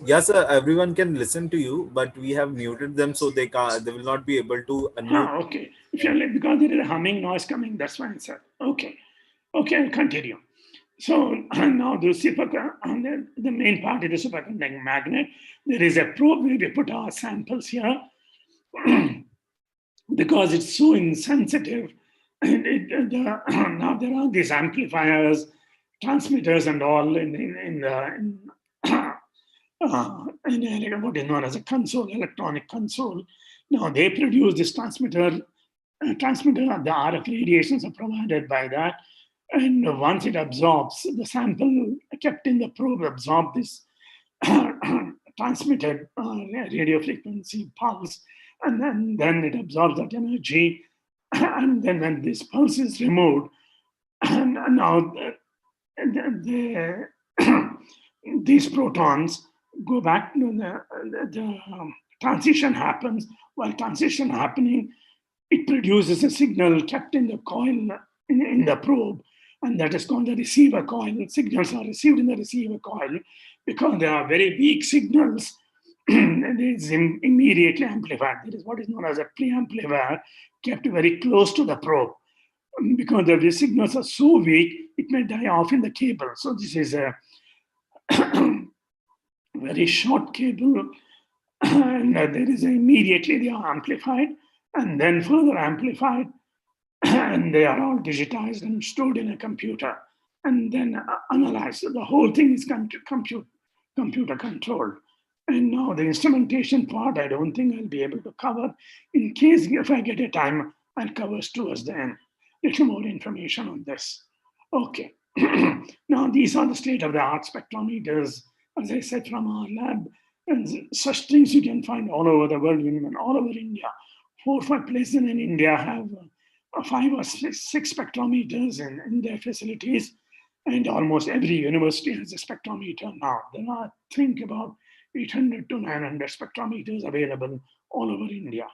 Yes, sir, everyone can listen to you, but we have muted them so they will not be able to unmute. Okay, because there is a humming noise coming, that's why I said. Okay, I'll continue. So now the main part is the superconducting magnet. There is a probe where we put our samples here. Because it's so insensitive, now there are these amplifiers, transmitters, and all in what is known as a console, electronic console. Now they produce this transmitter. The RF radiations are provided by that, and once it absorbs, the sample kept in the probe absorb this transmitted radio frequency pulse. And then it absorbs that energy. And then when this pulse is removed, and now these protons go back to the transition happens. While transition happening, it produces a signal kept in the coil in the probe. And that is called the receiver coil. The signals are received in the receiver coil because they are very weak signals. It is immediately amplified. That is what is known as a preamplifier, kept very close to the probe. Because the signals are so weak, it may die off in the cable. So this is a very short cable, and there is immediately they are amplified. and then further amplified, and they are all digitized and stored in a computer, and then analyzed. So the whole thing is computer controlled. And now the instrumentation part, I don't think I'll be able to cover. In case if I get a time, I'll cover towards the end. Little more information on this. Okay. Now these are the state-of-the-art spectrometers, as I said, from our lab. And such things you can find all over the world, even all over India. 4 or 5 places in India have 5 or 6 spectrometers in their facilities. And almost every university has a spectrometer now. There are, I think, about 800 to 900 spectrometers available all over India.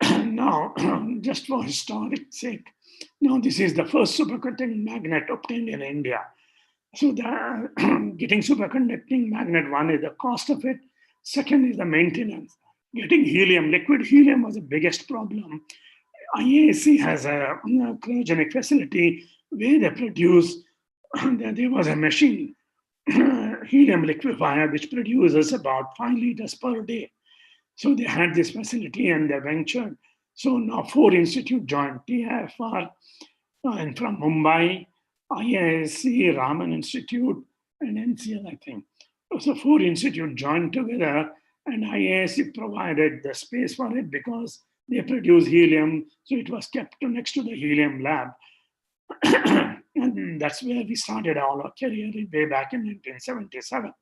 Now, just for historic sake, now this is the first superconducting magnet obtained in India. So the getting superconducting magnet, one is the cost of it. Second is the maintenance. Getting helium, liquid helium was the biggest problem. IAC has a cryogenic facility where they produce, there was a machine, helium liquefier, which produces about 5 liters per day. So they had this facility and they ventured. So now 4 institutes joined, TIFR, and from Mumbai, IISc, Raman Institute, and NCL, I think. So 4 institutes joined together, and IISc provided the space for it because they produce helium, so it was kept next to the helium lab. And that's where we started all our career way back in 1977.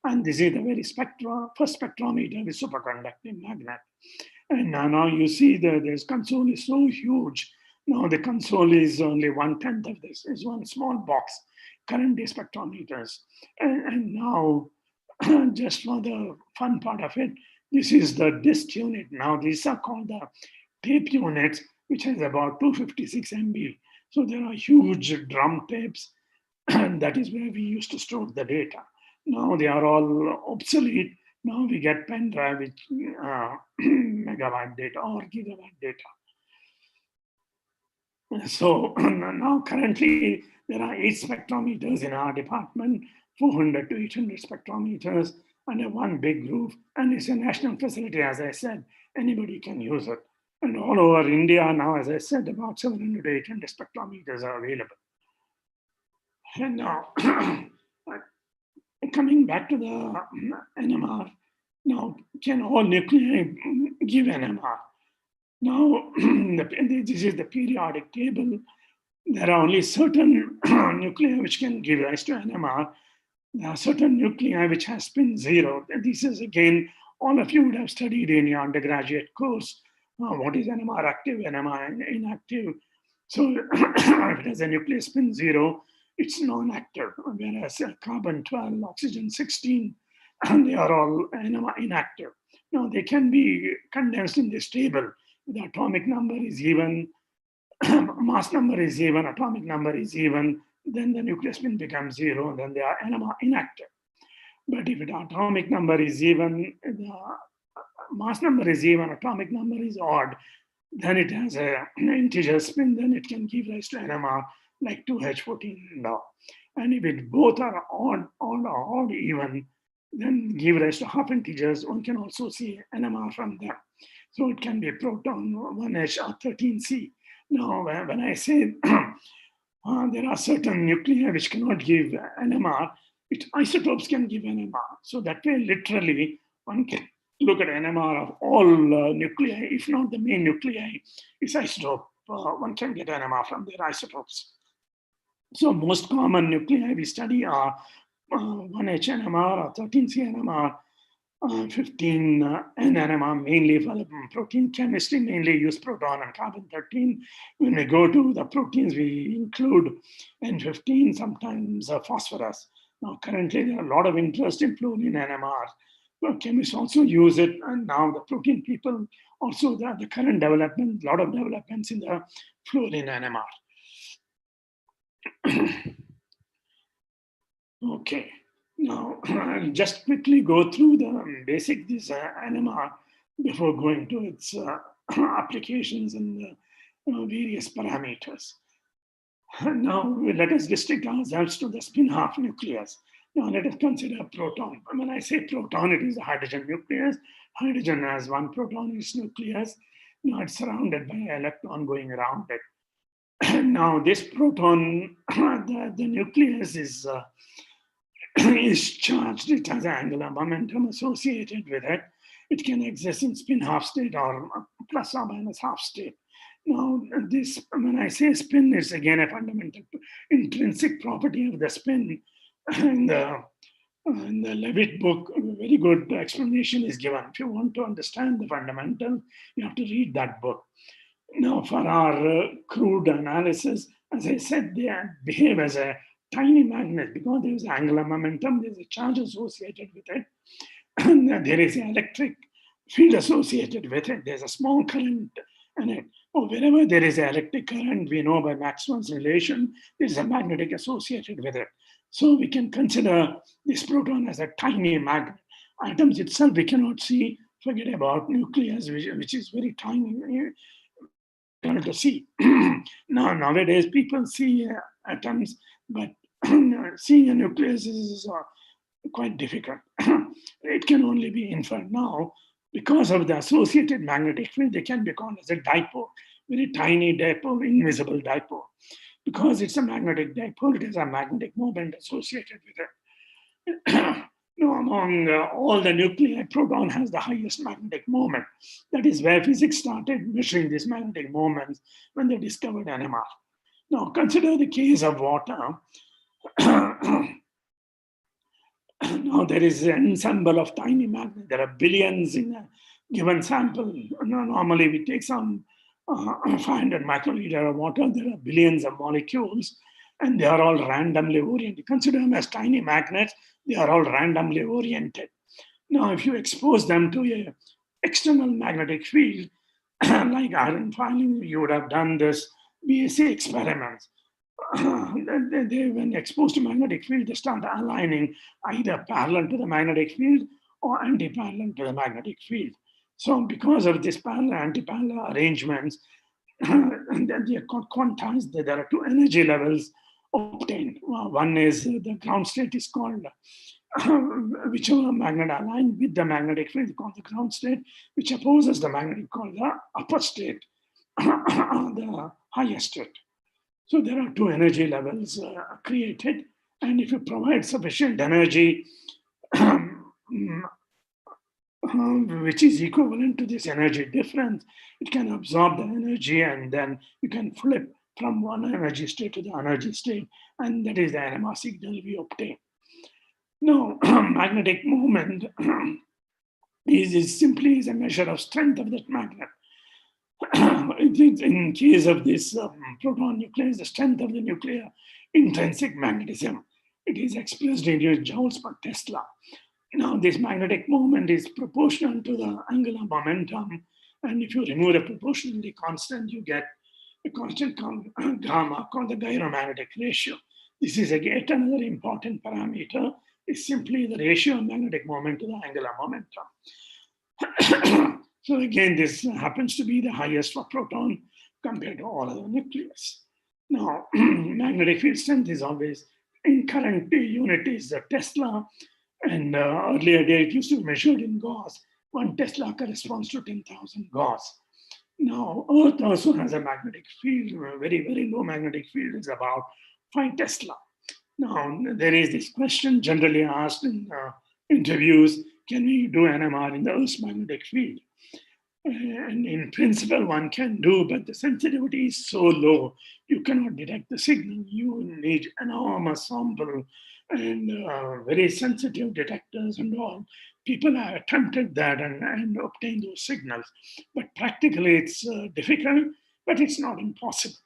And this is the very first spectrometer with superconducting magnet. And now you see this console is so huge. Now the console is only 1/10 of this. It's one small box, current day spectrometers. And now, just for the fun part of it, this is the disk unit. Now these are called the tape units, which has about 256 MB. So there are huge drum tapes, and that is where we used to store the data. Now they are all obsolete. Now we get pen drive with megabyte data or gigabyte data. So now currently there are 8 spectrometers in our department, 400 to 800 spectrometers under one big roof. And it's a national facility, as I said, anybody can use it. And all over India now, as I said, about 700 to 800 spectrometers are available. And now, coming back to the NMR, now can all nuclei give NMR? Now, this is the periodic table. There are only certain nuclei which can give rise to NMR. There are certain nuclei which has spin 0. And this is, again, all of you would have studied in your undergraduate course. What is NMR active, NMR inactive? So if it has a nucleus spin 0, it's non-active, whereas carbon 12, oxygen 16, and they are all NMR inactive. Now they can be condensed in this table. The atomic number is even, mass number is even, atomic number is even, then the nucleus spin becomes 0, then they are NMR inactive. But if the atomic number is even, the mass number is even, atomic number is odd, then it has an integer spin, then it can give rise to NMR like 2H14 and all. And if it both are odd or odd even, then give rise to half integers, one can also see NMR from them. So it can be proton 1H or 13C. Now, when I say there are certain nuclei which cannot give NMR, isotopes can give NMR. So that way, literally, one can look at NMR of all nuclei, if not the main nuclei, is isotope. One can get NMR from their isotopes. So most common nuclei we study are 1H NMR or 13C NMR, 15 NMR, mainly for the protein chemistry, mainly use proton and carbon 13. When we go to the proteins, we include N15, sometimes phosphorus. Now, currently, there are a lot of interest in fluorine NMR. Well, chemists also use it, and now the protein people also, the current development, a lot of developments in the fluorine NMR. Okay, now I'll just quickly go through the basic this NMR before going to its applications and various parameters. Now let us restrict ourselves to the spin half nucleus. Now let us consider proton. When I say proton, it is the hydrogen nucleus. hydrogen has one proton in its nucleus. Now it's surrounded by an electron going around it. Now this proton, the nucleus is charged. It has angular momentum associated with it. It can exist in spin half state or plus or minus half state. Now, this, when I say spin, is again a fundamental intrinsic property of the spin. In the Leavitt book, a very good explanation is given. If you want to understand the fundamental, you have to read that book. Now, for our crude analysis, as I said, they behave as a tiny magnet because there is angular momentum, there's a charge associated with it, and there is an electric field associated with it. There's a small current in it. Or wherever there is an electric current, we know by Maxwell's relation, there's a magnetic associated with it. So we can consider this proton as a tiny magnet. Atoms itself we cannot see. Forget about nucleus, which is very tiny to see. Now, nowadays, people see atoms, but seeing a nucleus is quite difficult. It can only be inferred now. Because of the associated magnetic field, they can be called as a dipole, very tiny dipole, invisible dipole. Because it's a magnetic dipole, it has a magnetic moment associated with it. Now, among all the nuclei, proton has the highest magnetic moment. That is where physics started measuring these magnetic moments when they discovered NMR. Now, consider the case of water. Now, there is an ensemble of tiny magnets. There are billions in a given sample. Normally, we take some 500 microliter of water. There are billions of molecules, and they are all randomly oriented. Consider them as tiny magnets. They are all randomly oriented. Now, if you expose them to an external magnetic field, like iron filing, you would have done this BSc experiments. When exposed to magnetic field, they start aligning either parallel to the magnetic field or anti-parallel to the magnetic field. So because of this parallel anti-parallel arrangements, they are called quantized. There are two energy levels obtained. One is the ground state is called, whichever magnet aligned with the magnetic field called the ground state, which opposes the magnet called the upper state, the higher state. So there are two energy levels created, and if you provide sufficient energy, which is equivalent to this energy difference, it can absorb the energy, and then you can flip from one energy state to the energy state, and that is the NMR signal we obtain. Now, magnetic moment is simply a measure of strength of that magnet. In case of this proton nucleus, the strength of the nuclear intrinsic magnetism, it is expressed in joules per Tesla. Now, this magnetic moment is proportional to the angular momentum, and if you remove the proportionality constant, you get a constant called gamma, called the gyromagnetic ratio. This is yet another important parameter. It's simply the ratio of magnetic moment to the angular momentum. So again, this happens to be the highest for proton compared to all other nucleus. Now, magnetic field strength is always, in current unit is the Tesla, and earlier it used to be measured in Gauss. 1 Tesla corresponds to 10,000 Gauss. Now, Earth also has a magnetic field, a very, very low magnetic field is about 5 Tesla. Now, there is this question generally asked in interviews, can we do NMR in the Earth's magnetic field? And in principle, one can do, but the sensitivity is so low, you cannot detect the signal. You need enormous sample and very sensitive detectors and all. People have attempted that and obtained those signals. But practically, it's difficult, but it's not impossible.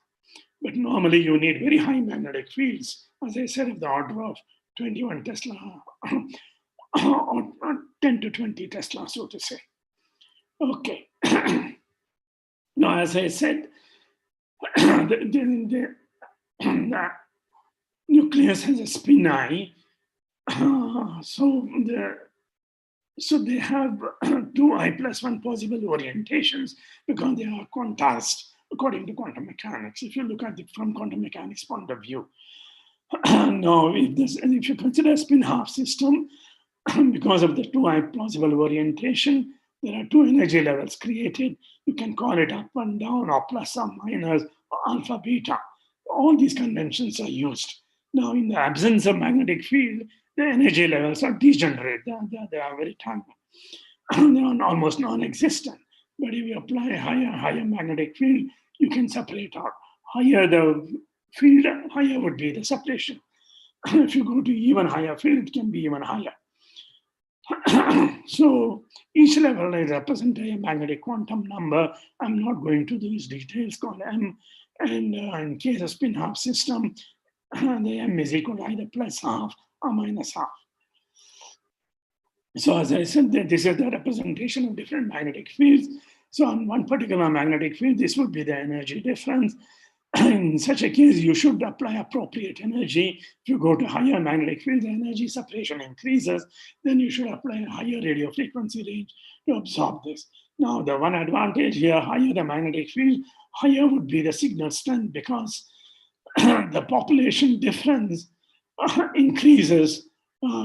But normally, you need very high magnetic fields, as I said, of the order of 21 Tesla or 10 to 20 Tesla, so to say. Okay. Now, as I said, the nucleus has a spin eye. So they have 2i plus 1 possible orientations because they are quantized according to quantum mechanics. If you look at it from quantum mechanics point of view. Now, if you consider a spin half system, because of the 2i plausible orientation, there are two energy levels created. You can call it up and down, or plus or minus, or alpha, beta. All these conventions are used. Now, in the absence of magnetic field, the energy levels are degenerate. They are very tiny. They are almost non-existent. But if you apply a higher magnetic field, you can separate out. Higher the field, higher would be the separation. If you go to even higher field, it can be even higher. So each level is represented a magnetic quantum number. I'm not going to these details called M. And in case of spin half system, the M is equal to either plus half or minus half. So as I said, this is the representation of different magnetic fields. So on one particular magnetic field, this would be the energy difference. In such a case, you should apply appropriate energy. If you go to higher magnetic field, the energy separation increases, then you should apply a higher radio frequency range to absorb this. Now, the one advantage here, higher the magnetic field, higher would be the signal strength, because the population difference increases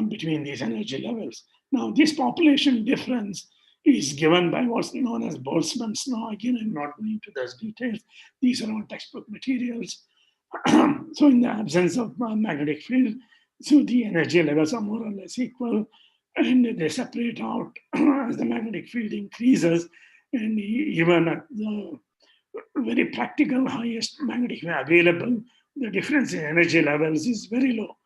between these energy levels. Now, this population difference is given by what's known as Boltzmann's law. Again, I'm not going into those details. These are all textbook materials. So in the absence of magnetic field, so the energy levels are more or less equal, and they separate out as the magnetic field increases, and even at the very practical highest magnetic field available, the difference in energy levels is very low.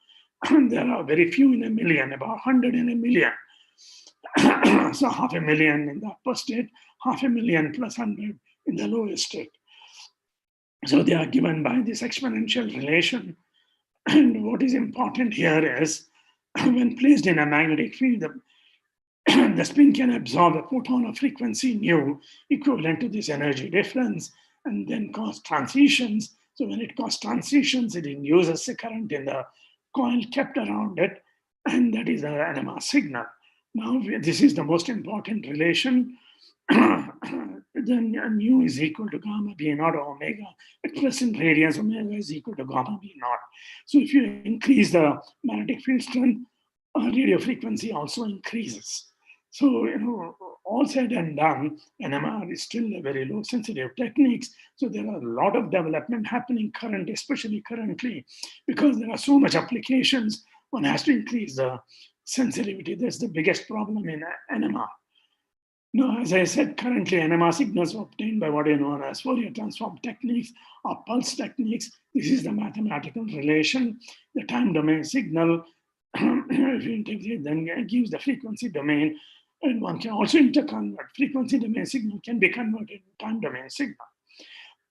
There are very few in a million, about 100 in a million. So 500,000 in the upper state, 500,000 plus 100 in the lower state. So they are given by this exponential relation. And what is important here is, when placed in a magnetic field, the spin can absorb a photon of frequency nu equivalent to this energy difference, and then cause transitions. So when it causes transitions, it induces a current in the coil kept around it, and that is the NMR signal. Now, this is the most important relation. Then mu is equal to gamma b naught omega. At present radiance, omega is equal to gamma b naught. So if you increase the magnetic field strength, radio frequency also increases. So, all said and done, NMR is still a very low sensitive techniques. So there are a lot of development happening currently, especially currently, because there are so much applications. One has to increase the sensitivity. That's the biggest problem in NMR. Now, as I said, currently NMR signals are obtained by what is known as Fourier transform techniques or pulse techniques. This is the mathematical relation. The time domain signal, if you integrate, then it gives the frequency domain. And one can also interconvert. Frequency domain signal can be converted to time domain signal.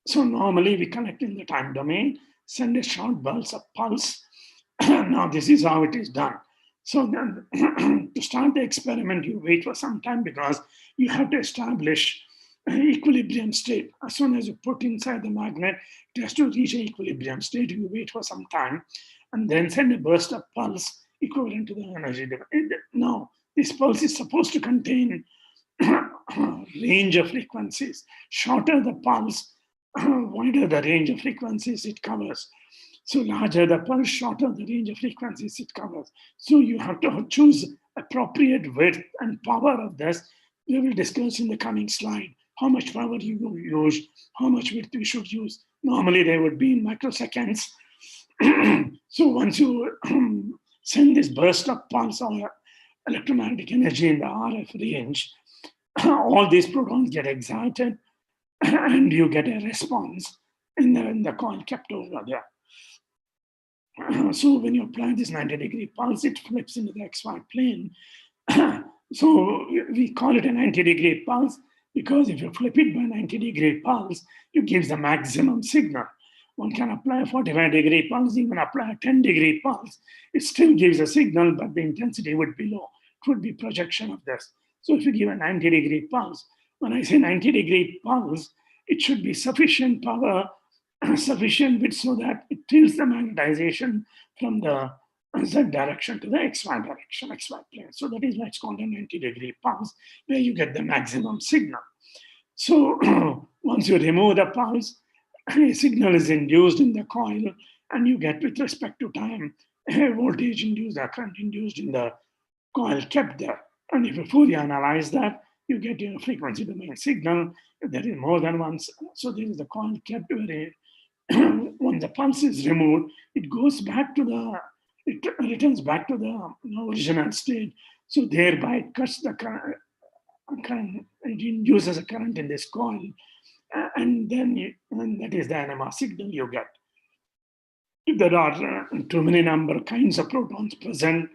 So normally we connect in the time domain, send a short pulse, a pulse. Now this is how it is done. So then, to start the experiment, you wait for some time, because you have to establish an equilibrium state. As soon as you put inside the magnet, it has to reach an equilibrium state. You wait for some time, and then send a burst of pulse equivalent to the energy. Now, this pulse is supposed to contain range of frequencies. Shorter the pulse, wider the range of frequencies it covers. So larger the pulse, shorter the range of frequencies it covers. So you have to choose appropriate width and power of this. We will discuss in the coming slide how much power you will use, how much width you should use. Normally they would be in microseconds. So once you send this burst of pulse or electromagnetic energy in the RF range, all these protons get excited and you get a response in the coil kept over there. So when you apply this 90-degree pulse, it flips into the XY plane. So we call it a 90-degree pulse, because if you flip it by 90-degree pulse, it gives the maximum signal. One can apply a 45-degree pulse, even apply a 10-degree pulse. It still gives a signal, but the intensity would be low. It would be projection of this. So if you give a 90-degree pulse, when I say 90-degree pulse, it should be sufficient power, sufficient width, so that it tilts the magnetization from the Z direction to the XY direction, XY plane. So that is why it's called a 90-degree pulse, where you get the maximum signal. So once you remove the pulse, a signal is induced in the coil, and you get, with respect to time, a voltage induced, a current induced in the coil kept there. And if you Fourier analyze that, you get your frequency domain signal. If there is more than one, so there is a coil kept where when the pulse is removed, it goes back to it returns back to the original state. So thereby it cuts the current, it induces a current in this coil, and then and that is the NMR signal you get. If there are too many kinds of protons present,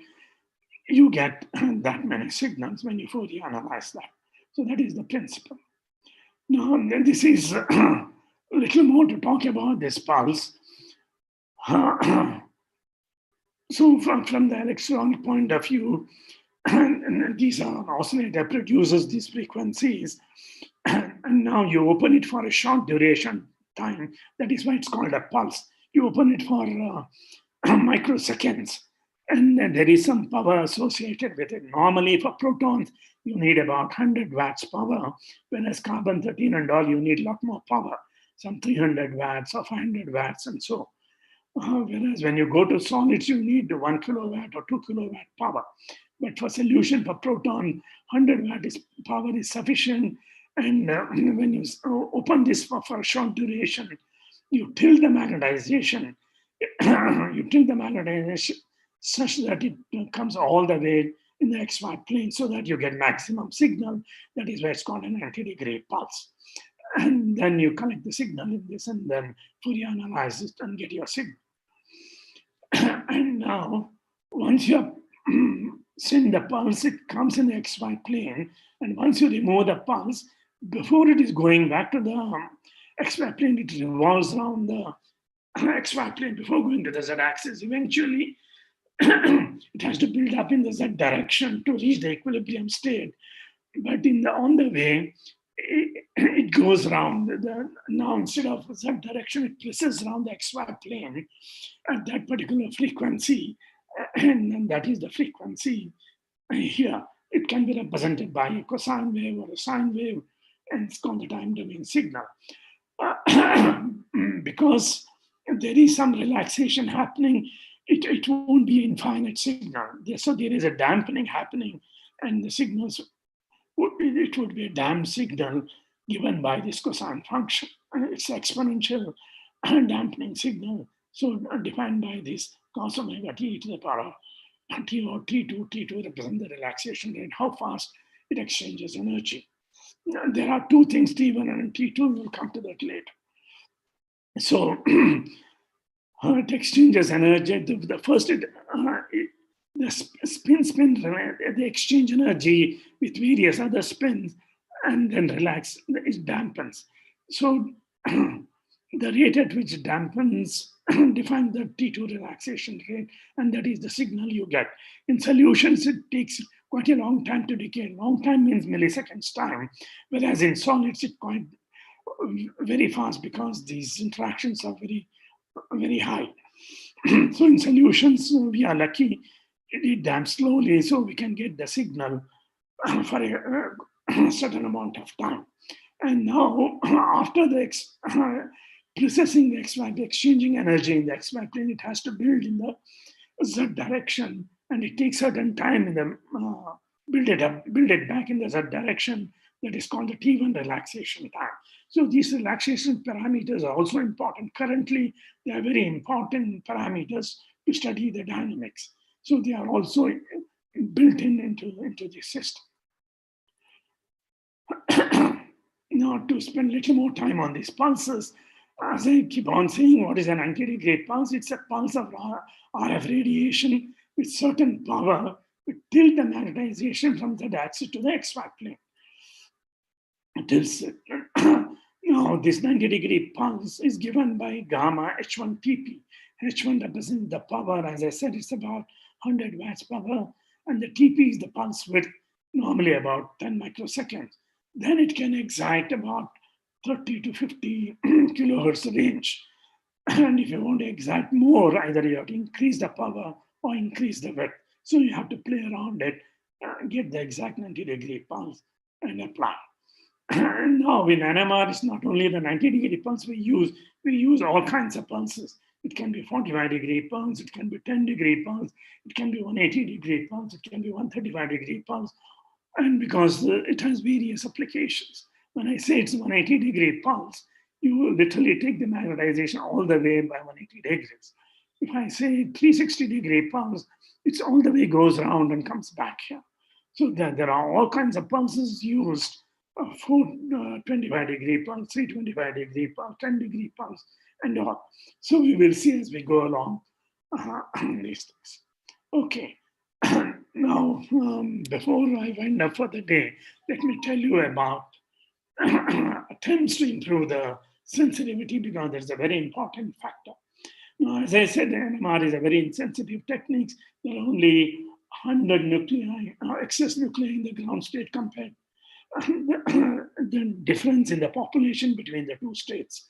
you get that many signals when you Fourier analyze that. So that is the principle. Now, this is a little more to talk about this pulse. So from the electronic point of view, these are an oscillator produces these frequencies, and now you open it for a short duration time. That is why it's called a pulse. You open it for microseconds, and there is some power associated with it. Normally for protons, you need about 100 watts power, whereas carbon-13 and all, you need a lot more power, some 300 watts or 500 watts and so. Whereas when you go to solids, you need 1 kilowatt or 2 kilowatt power. But for solution for proton, 100 watt power is sufficient. And when you open this for a short duration, you tilt the magnetization. You tilt the magnetization such that it comes all the way in the XY plane so that you get maximum signal. That is why it's called an anti-degree pulse. And then you collect the signal in this and then Fourier analyze it and get your signal. And now, once you send the pulse, it comes in the XY plane. And once you remove the pulse, before it is going back to the XY plane, it revolves around the XY plane before going to the Z axis. Eventually, it has to build up in the Z direction to reach the equilibrium state. But on the way, it goes around. Now, instead of Z direction, it presses around the XY plane at that particular frequency. And that is the frequency here. It can be represented by a cosine wave or a sine wave, and it's called the time domain signal. Because there is some relaxation happening, it won't be infinite signal. So there is a dampening happening, and the signals, it would be a damped signal given by this cosine function. It's exponential dampening signal, so defined by this cos omega t to the power of t or t2. T2 represent the relaxation rate, how fast it exchanges energy. There are two things, T1 and T2, we'll come to that later. So it exchanges energy. The first, the spin, they exchange energy with various other spins and then relax, it dampens. So the rate at which it dampens defines the T2 relaxation rate, and that is the signal you get. In solutions, it takes quite a long time to decay. Long time means milliseconds time, whereas in solids, it's quite very fast because these interactions are very, very high. So in solutions, we are lucky, it damps slowly, so we can get the signal for a certain amount of time. And now, after the processing the XY, exchanging energy in the XY plane, it has to build in the Z direction, and it takes certain time in the build it back in the Z direction. That is called the T1 relaxation time. So these relaxation parameters are also important. Currently, they are very important parameters to study the dynamics. So they are also built into the system. Now, to spend a little more time on these pulses, as I keep on saying, what is an anti-degree pulse? It's a pulse of RF radiation with certain power to tilt the magnetization from the axis to the XY plane. Now, this 90-degree pulse is given by gamma H1TP. H1 represents the power. As I said, it's about 100 watts power, and the TP is the pulse width, normally about 10 microseconds. Then it can excite about 30 to 50 kilohertz range. And if you want to excite more, either you have to increase the power or increase the width. So you have to play around it, get the exact 90-degree pulse and apply. And now in NMR, it's not only the 90-degree pulse we use all kinds of pulses. It can be 45-degree pulse, it can be 10-degree pulse, it can be 180-degree pulse, it can be 135-degree pulse. And because it has various applications. When I say it's 180-degree pulse, you will literally take the magnetization all the way by 180 degrees. If I say 360-degree pulse, it's all the way goes around and comes back here. So there are all kinds of pulses used for 25-degree pulse, 325-degree pulse, 10-degree pulse, and all. So we will see as we go along these things. Okay. Now, before I wind up for the day, let me tell you about attempts to improve the sensitivity, because there's a very important factor. Now, as I said, the NMR is a very insensitive technique. There are only 100 nuclei, excess nuclei in the ground state compared the difference in the population between the two states.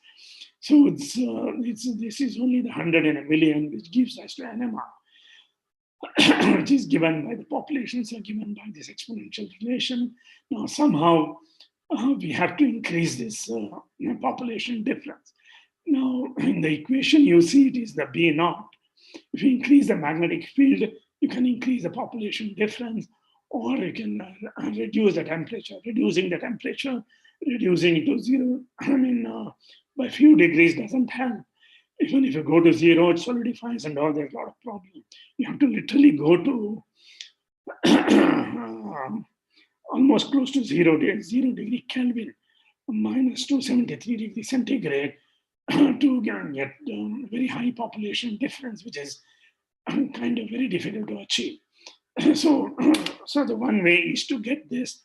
So this is only the 100 in a million, which gives us to NMR, which is given by the populations, are given by this exponential relation. Now, somehow we have to increase this population difference. Now, in the equation, you see it is the B naught. If you increase the magnetic field, you can increase the population difference, or you can reduce the temperature. Reducing the temperature, reducing it to zero, by a few degrees doesn't help. Even if you go to zero, it solidifies and all, there's a lot of problems. You have to literally go to almost close to 0 degree Kelvin, minus 273 degrees centigrade, to get very high population difference, which is kind of very difficult to achieve. So the one way is to get this,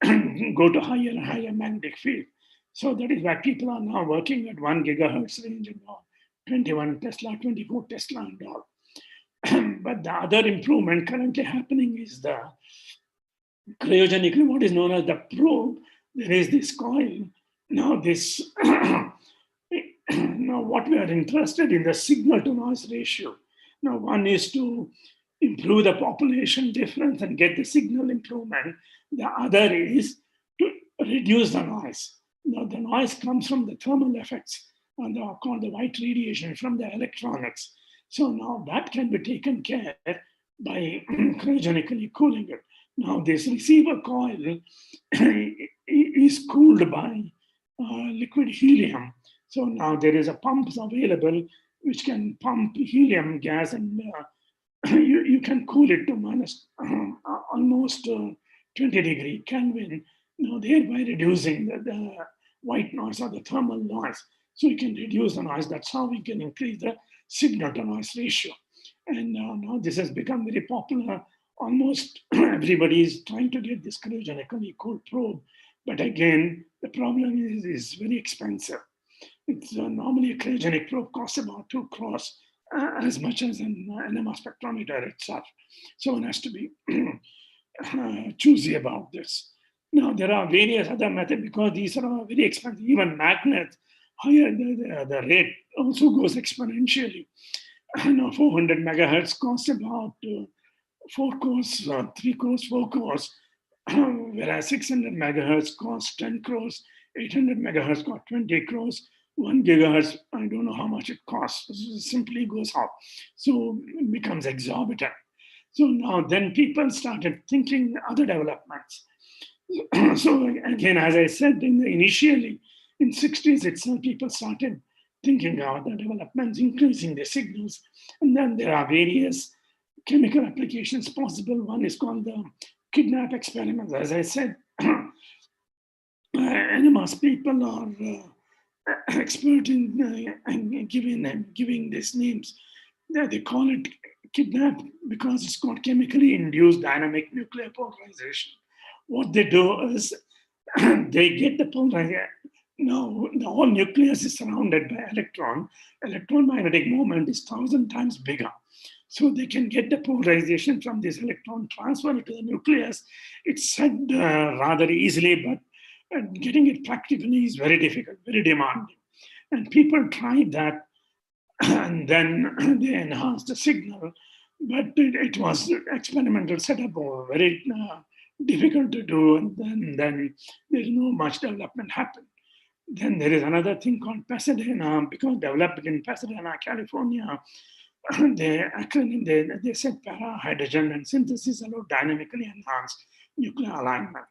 go to higher and higher magnetic field. So that is why people are now working at 1 gigahertz range and all, 21 Tesla, 24 Tesla and all. But the other improvement currently happening is the cryogenically, what is known as the probe. There is this coil. Now this, now what we are interested in, the signal to noise ratio. Now one is to improve the population difference and get the signal improvement. The other is to reduce the noise. Now the noise comes from the thermal effects, and called the white radiation from the electronics. So now that can be taken care by cryogenically cooling it. Now this receiver coil is cooled by liquid helium. So now there is a pump available which can pump helium gas, and you can cool it to minus almost 20 degree Kelvin, thereby reducing the white noise or the thermal noise. So you can reduce the noise. That's how we can increase the signal to noise ratio. And now this has become very popular. Almost everybody is trying to get this cryogenically cooled probe. But again, the problem is very expensive. It's normally a cryogenic probe costs about 2 crores, as much as an NMR spectrometer itself. So one has to be choosy about this. Now, there are various other methods, because these are very expensive. Even magnets, higher the rate also goes exponentially. 400 megahertz costs about 4 crores, 3 crores, 4 crores, whereas 600 megahertz costs 10 crores, 800 megahertz costs 20 crores, 1 gigahertz, I don't know how much it costs, it simply goes up. So it becomes exorbitant. So now then people started thinking other developments. So again, as I said, initially in 60s itself, people started thinking about the developments, increasing the signals. And then there are various chemical applications possible. One is called the kidnap experiments. As I said, NMR people are expert in giving these names. They call it kidnap because it's called chemically induced dynamic nuclear polarization. What they do is they get the polarization. Now, the whole nucleus is surrounded by electron. Electron magnetic moment is 1,000 times bigger. So they can get the polarization from this electron, transfer it to the nucleus. It's said rather easily, but getting it practically is very difficult, very demanding. And people tried that, and then they enhanced the signal, but it was experimental setup, very difficult to do, and then there's no much development happened. Then there is another thing called Pasadena, because developed in Pasadena, California. The acronym, they said para, hydrogen, and synthesis allowed dynamically enhanced nuclear alignment.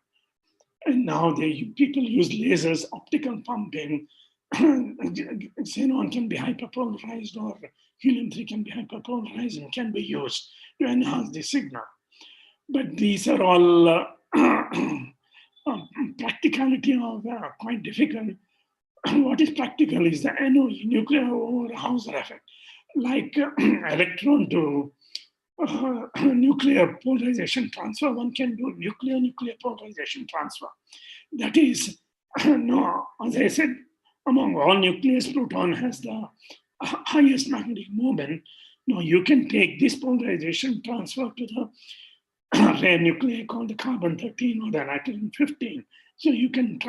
And now people use lasers, optical pumping. Xenon can be hyperpolarized, or helium-3 can be hyperpolarized and can be used to enhance the signal. But these are all practicality of quite difficult. What is practical is the NOE, nuclear over Hauser effect, like electron to nuclear polarization transfer. One can do nuclear polarization transfer. That is, no, as I said, among all nucleus, proton has the highest magnetic moment. Now you can take this polarization transfer to the rare nuclei called the carbon-13 or the nitrogen-15. So you can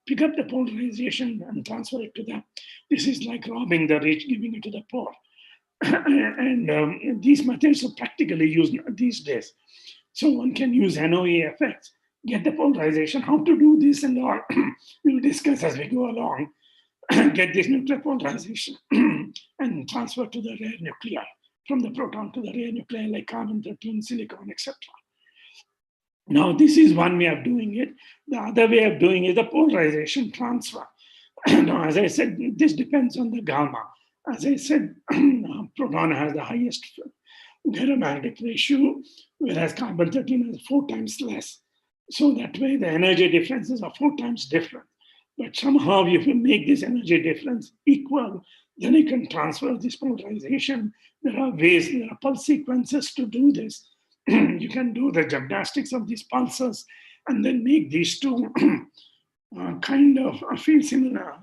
pick up the polarization and transfer it to them. This is like robbing the rich, giving it to the poor. And these methods are practically used these days. So one can use NOE effects, get the polarization. How to do this and all, we'll discuss as we go along. Get this nuclear polarization and transfer to the rare nuclei, from the proton to the rare nuclei like carbon-13, silicon, etc. Now, this is one way of doing it. The other way of doing it is the polarization transfer. Now, as I said, this depends on the gamma. As I said, proton has the highest ferromagnetic ratio, whereas carbon-13 has 4 times less. So that way, the energy differences are 4 times different. But somehow, if you make this energy difference equal, then you can transfer this polarization. There are ways, there are pulse sequences to do this. You can do the gymnastics of these pulses and then make these two kind of feel similar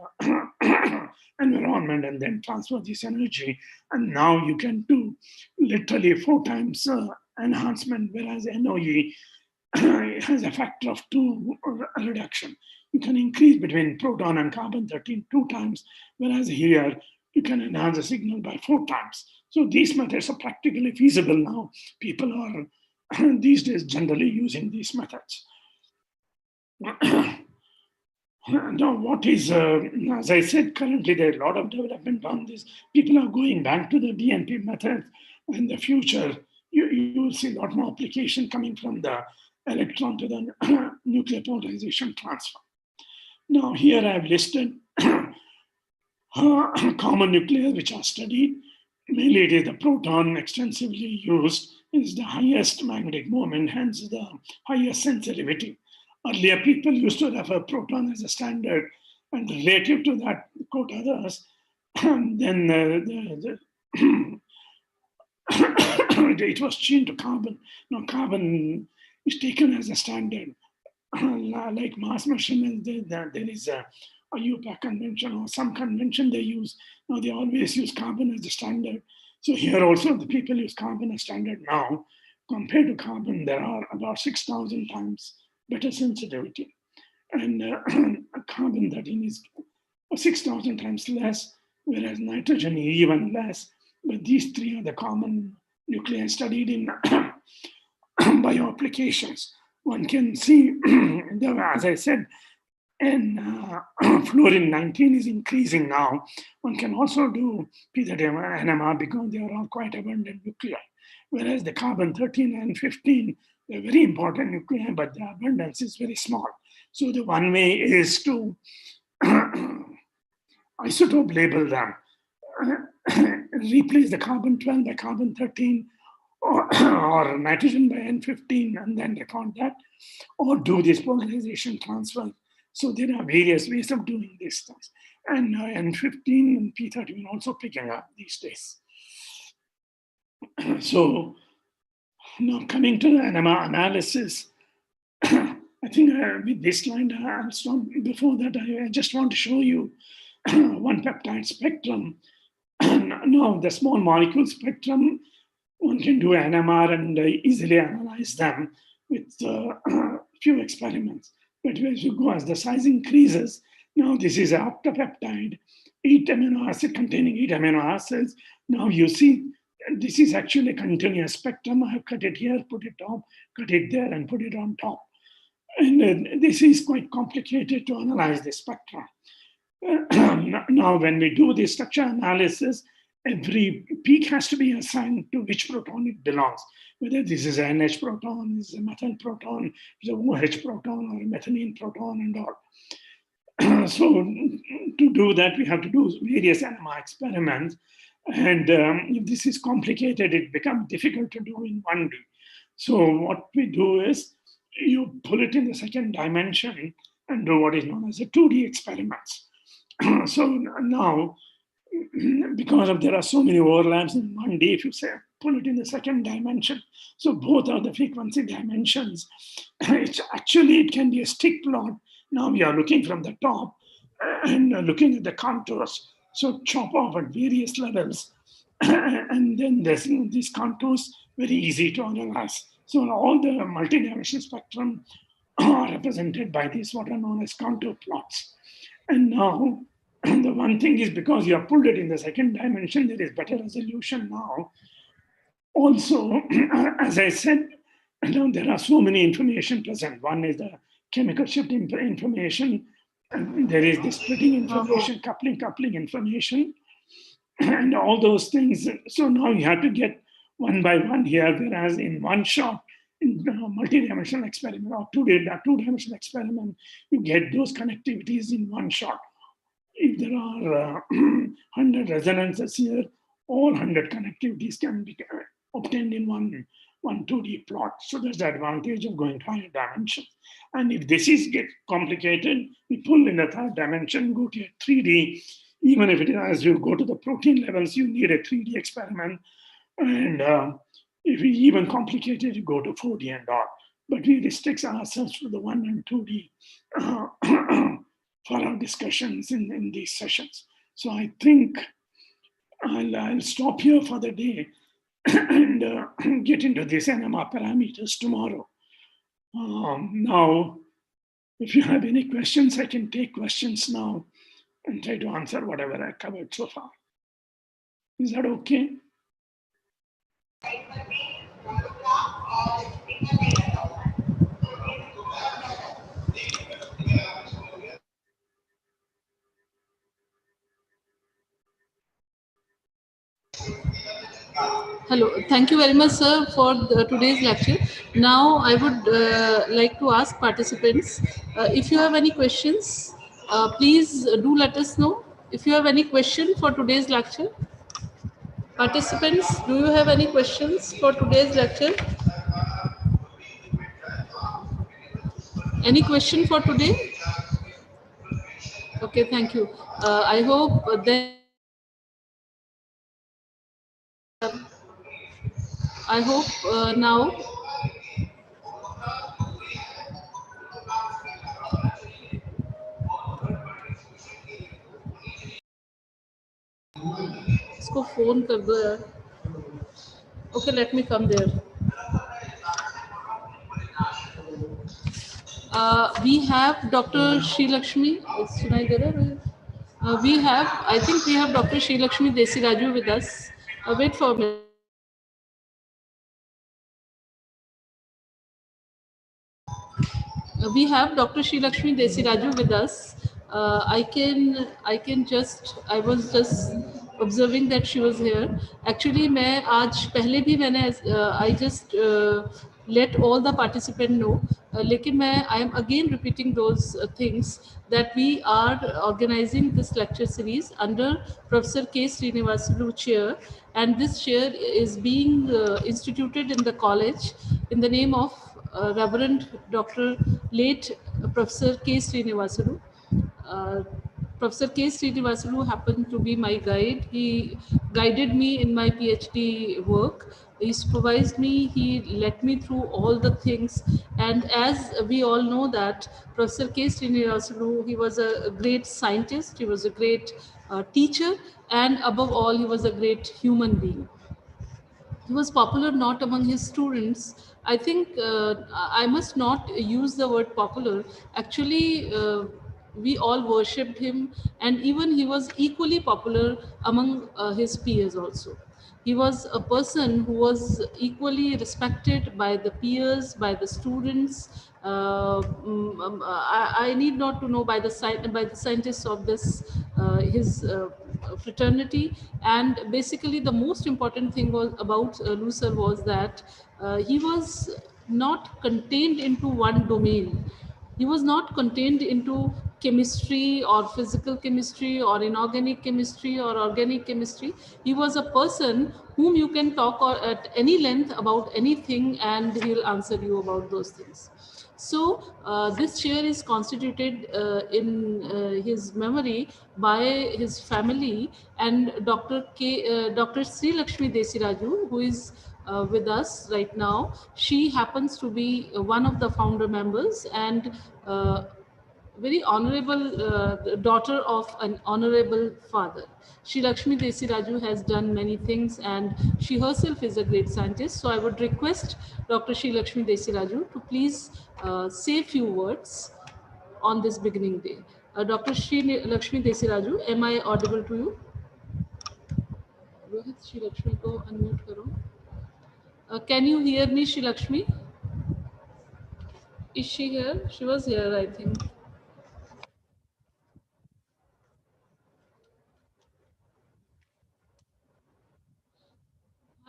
environment and then transfer this energy. And now you can do literally 4 times enhancement, whereas NOE has a factor of 2 reduction. You can increase between proton and carbon-13 2 times, whereas here you can enhance the signal by 4 times. So these methods are practically feasible now. People are these days generally using these methods. Now, what is, as I said, currently there are a lot of development on this. People are going back to the DNP method. In the future, you will see a lot more application coming from the electron to the nuclear polarization transfer. Now, here I've listed common nuclei which are studied. Mainly it is the proton extensively used, is the highest magnetic moment, hence the highest sensitivity. Earlier, people used to refer proton as a standard, and relative to that, quote others, and then it was changed to carbon. Now, carbon is taken as a standard. Like mass measurements, there is a UPAC convention or some convention they use. Now, they always use carbon as the standard. So here also, the people use carbon as standard now. Compared to carbon, there are about 6,000 times better sensitivity. And carbon-13 is 6,000 times less, whereas nitrogen is even less. But these 3 are the common nuclei studied in bio applications. One can see, as I said, and fluorine-19 is increasing now. One can also do NMR because they are all quite abundant nuclei. Whereas the carbon-13 and 15, they're very important nuclei, but the abundance is very small. So the one way is to isotope label them, replace the carbon-12 by carbon-13, or nitrogen by N15, and then record that, or do this polarization transfer. So there are various ways of doing these things. And N15 and P13 are also picking up these days. So now coming to the NMR analysis, I think with this slide, I'll stop. Before that, I just want to show you one peptide spectrum. Now the small molecule spectrum, one can do NMR and easily analyze them with a few experiments. But as you go, as the size increases, now this is an octapeptide, 8 amino acid containing 8 amino acids. Now you see, this is actually a continuous spectrum. I have cut it here, put it top, cut it there, and put it on top. And this is quite complicated to analyze the spectrum. Now, when we do the structure analysis, every peak has to be assigned to which proton it belongs, whether this is an NH proton, is a methyl proton, is a OH proton, or a methylene proton, and all. So to do that, we have to do various NMR experiments. And if this is complicated, it becomes difficult to do in 1D. So what we do is you pull it in the second dimension and do what is known as a 2D experiments. So now, because of there are so many overlaps in 1D, if you say pull it in the second dimension, so both are the frequency dimensions. It's actually, it can be a stick plot. Now we are looking from the top and looking at the contours. So chop off at various levels, and then there's these contours very easy to analyze. So all the multidimensional spectrum are represented by these what are known as contour plots. And now the one thing is, because you have pulled it in the second dimension, there is better resolution now. Also, as I said, there are so many information present. One is the chemical shift information, and there is the splitting information, coupling information, and all those things. So now you have to get one by one here, whereas in one shot, in multi-dimensional experiment or two-dimensional experiment, you get those connectivities in one shot. If there are 100 resonances here, all 100 connectivities can be obtained in one 2D plot. So there's the advantage of going to higher dimensions. And if this is get complicated, we pull in the third dimension, go to a 3D. Even if it is as you go to the protein levels, you need a 3D experiment. And if we even complicate it, you go to 4D and all. But we restrict ourselves to the 1 and 2D for our discussions in these sessions. So I think I'll stop here for the day and get into these NMR parameters tomorrow. Now, if you have any questions, I can take questions now and try to answer whatever I covered so far. Is that okay? Hello, thank you very much, sir, for today's lecture. Now, I would like to ask participants, if you have any questions, please do let us know. If you have any question for today's lecture, participants, do you have any questions for today's lecture? Any question for today? Okay, thank you. I hope then. I hope now इसको phone कर दो यार. Okay, let me come there. We have Dr. Sri Lakshmi. We have, I think we have Dr. Sri Lakshmi Desiraju with us. Wait for a minute. We have Dr. Sri Lakshmi Desiraju with us. I was just observing that she was here. Actually, I just let all the participants know. I am again repeating those things, that we are organizing this lecture series under Professor K. Srinivasulu chair, and this chair is being instituted in the college in the name of Reverend Dr. late Professor K. Srinivasulu. Professor K. Srinivasulu happened to be my guide. He guided me in my PhD work. He supervised me. He led me through all the things. And as we all know that Professor K. Srinivasulu, he was a great scientist. He was a great teacher. And above all, he was a great human being. He was popular not among his students. I think I must not use the word popular. Actually, we all worshipped him, and even he was equally popular among his peers also. He was a person who was equally respected by the peers, by the students. I need not to know by the scientists of this his fraternity. And basically, the most important thing was about Lusar was that he was not contained into one domain. He was not contained into chemistry or physical chemistry or inorganic chemistry or organic chemistry. He was a person whom you can talk at any length about anything and he'll answer you about those things. So this chair is constituted in his memory by his family and Dr. Sri Lakshmi Desiraju, who is with us right now. She happens to be one of the founder members and very honorable daughter of an honorable father. Sri Lakshmi Desiraju has done many things and she herself is a great scientist. So I would request Dr. Sri Lakshmi Desiraju to please say a few words on this beginning day. Dr. Sri Lakshmi Desiraju, am I audible to you? Rohit, Sri Lakshmi ko unmute karo. Can you hear me, Sri Lakshmi? Is she here? She was here, I think.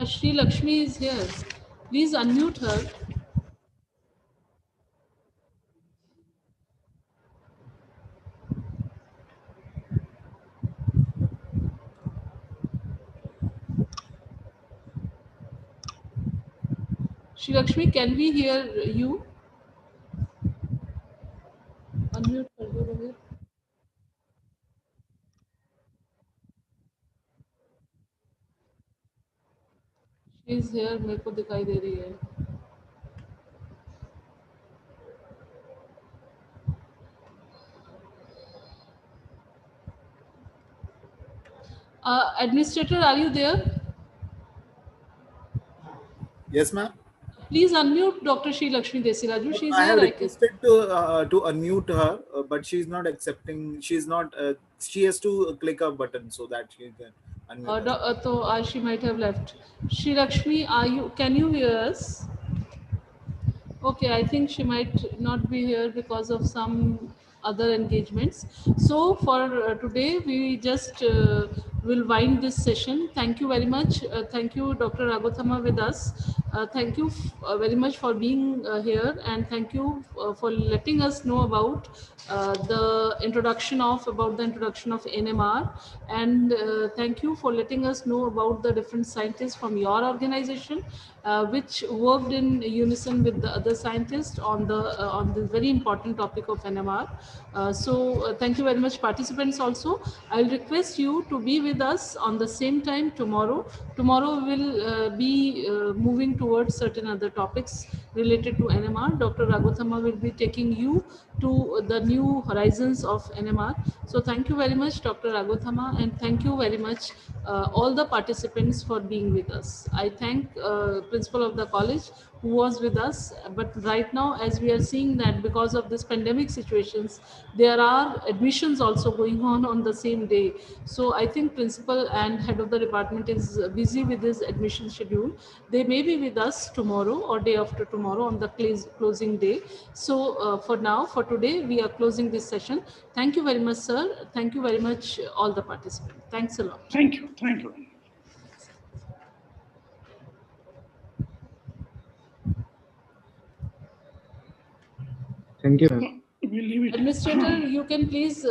Sri Lakshmi is here. Please unmute her. Sri Lakshmi, can we hear you? Unmute कर दो Rohit. She is here. मेरे को दिखाई दे रही है. Administrator, are you there? Yes, ma'am. Please unmute Dr. Sri Lakshmi Desiraju. She is I here. have requested to unmute her, but she's not accepting. She's not. She has to click a button so that she can unmute. So she might have left. Sri Lakshmi, are you? Can you hear us? Okay, I think she might not be here because of some other engagements. So for today, we just will wind this session. Thank you very much. Thank you, Dr. Ragothama, with us. Thank you very much for being here, and thank you for letting us know about the introduction of NMR, and thank you for letting us know about the different scientists from your organization, which worked in unison with the other scientists on the very important topic of NMR. So thank you very much, participants. Also, I'll request you to be with us on the same time tomorrow. Tomorrow we will be moving towards certain other topics related to NMR. Dr. Ragothama will be taking you to the new horizons of NMR. So thank you very much, Dr. Ragothama, and thank you very much all the participants for being with us. I thank principal of the college who was with us, but right now, as we are seeing that because of this pandemic situations, there are admissions also going on the same day. So I think principal and head of the department is busy with his admission schedule. They may be with us tomorrow or day after tomorrow on the closing day. So for now, for today, we are closing this session. Thank you very much, sir. Thank you very much, all the participants. Thanks a lot. Thank you. Thank you. Thank you. We'll leave it. Administrator, you can please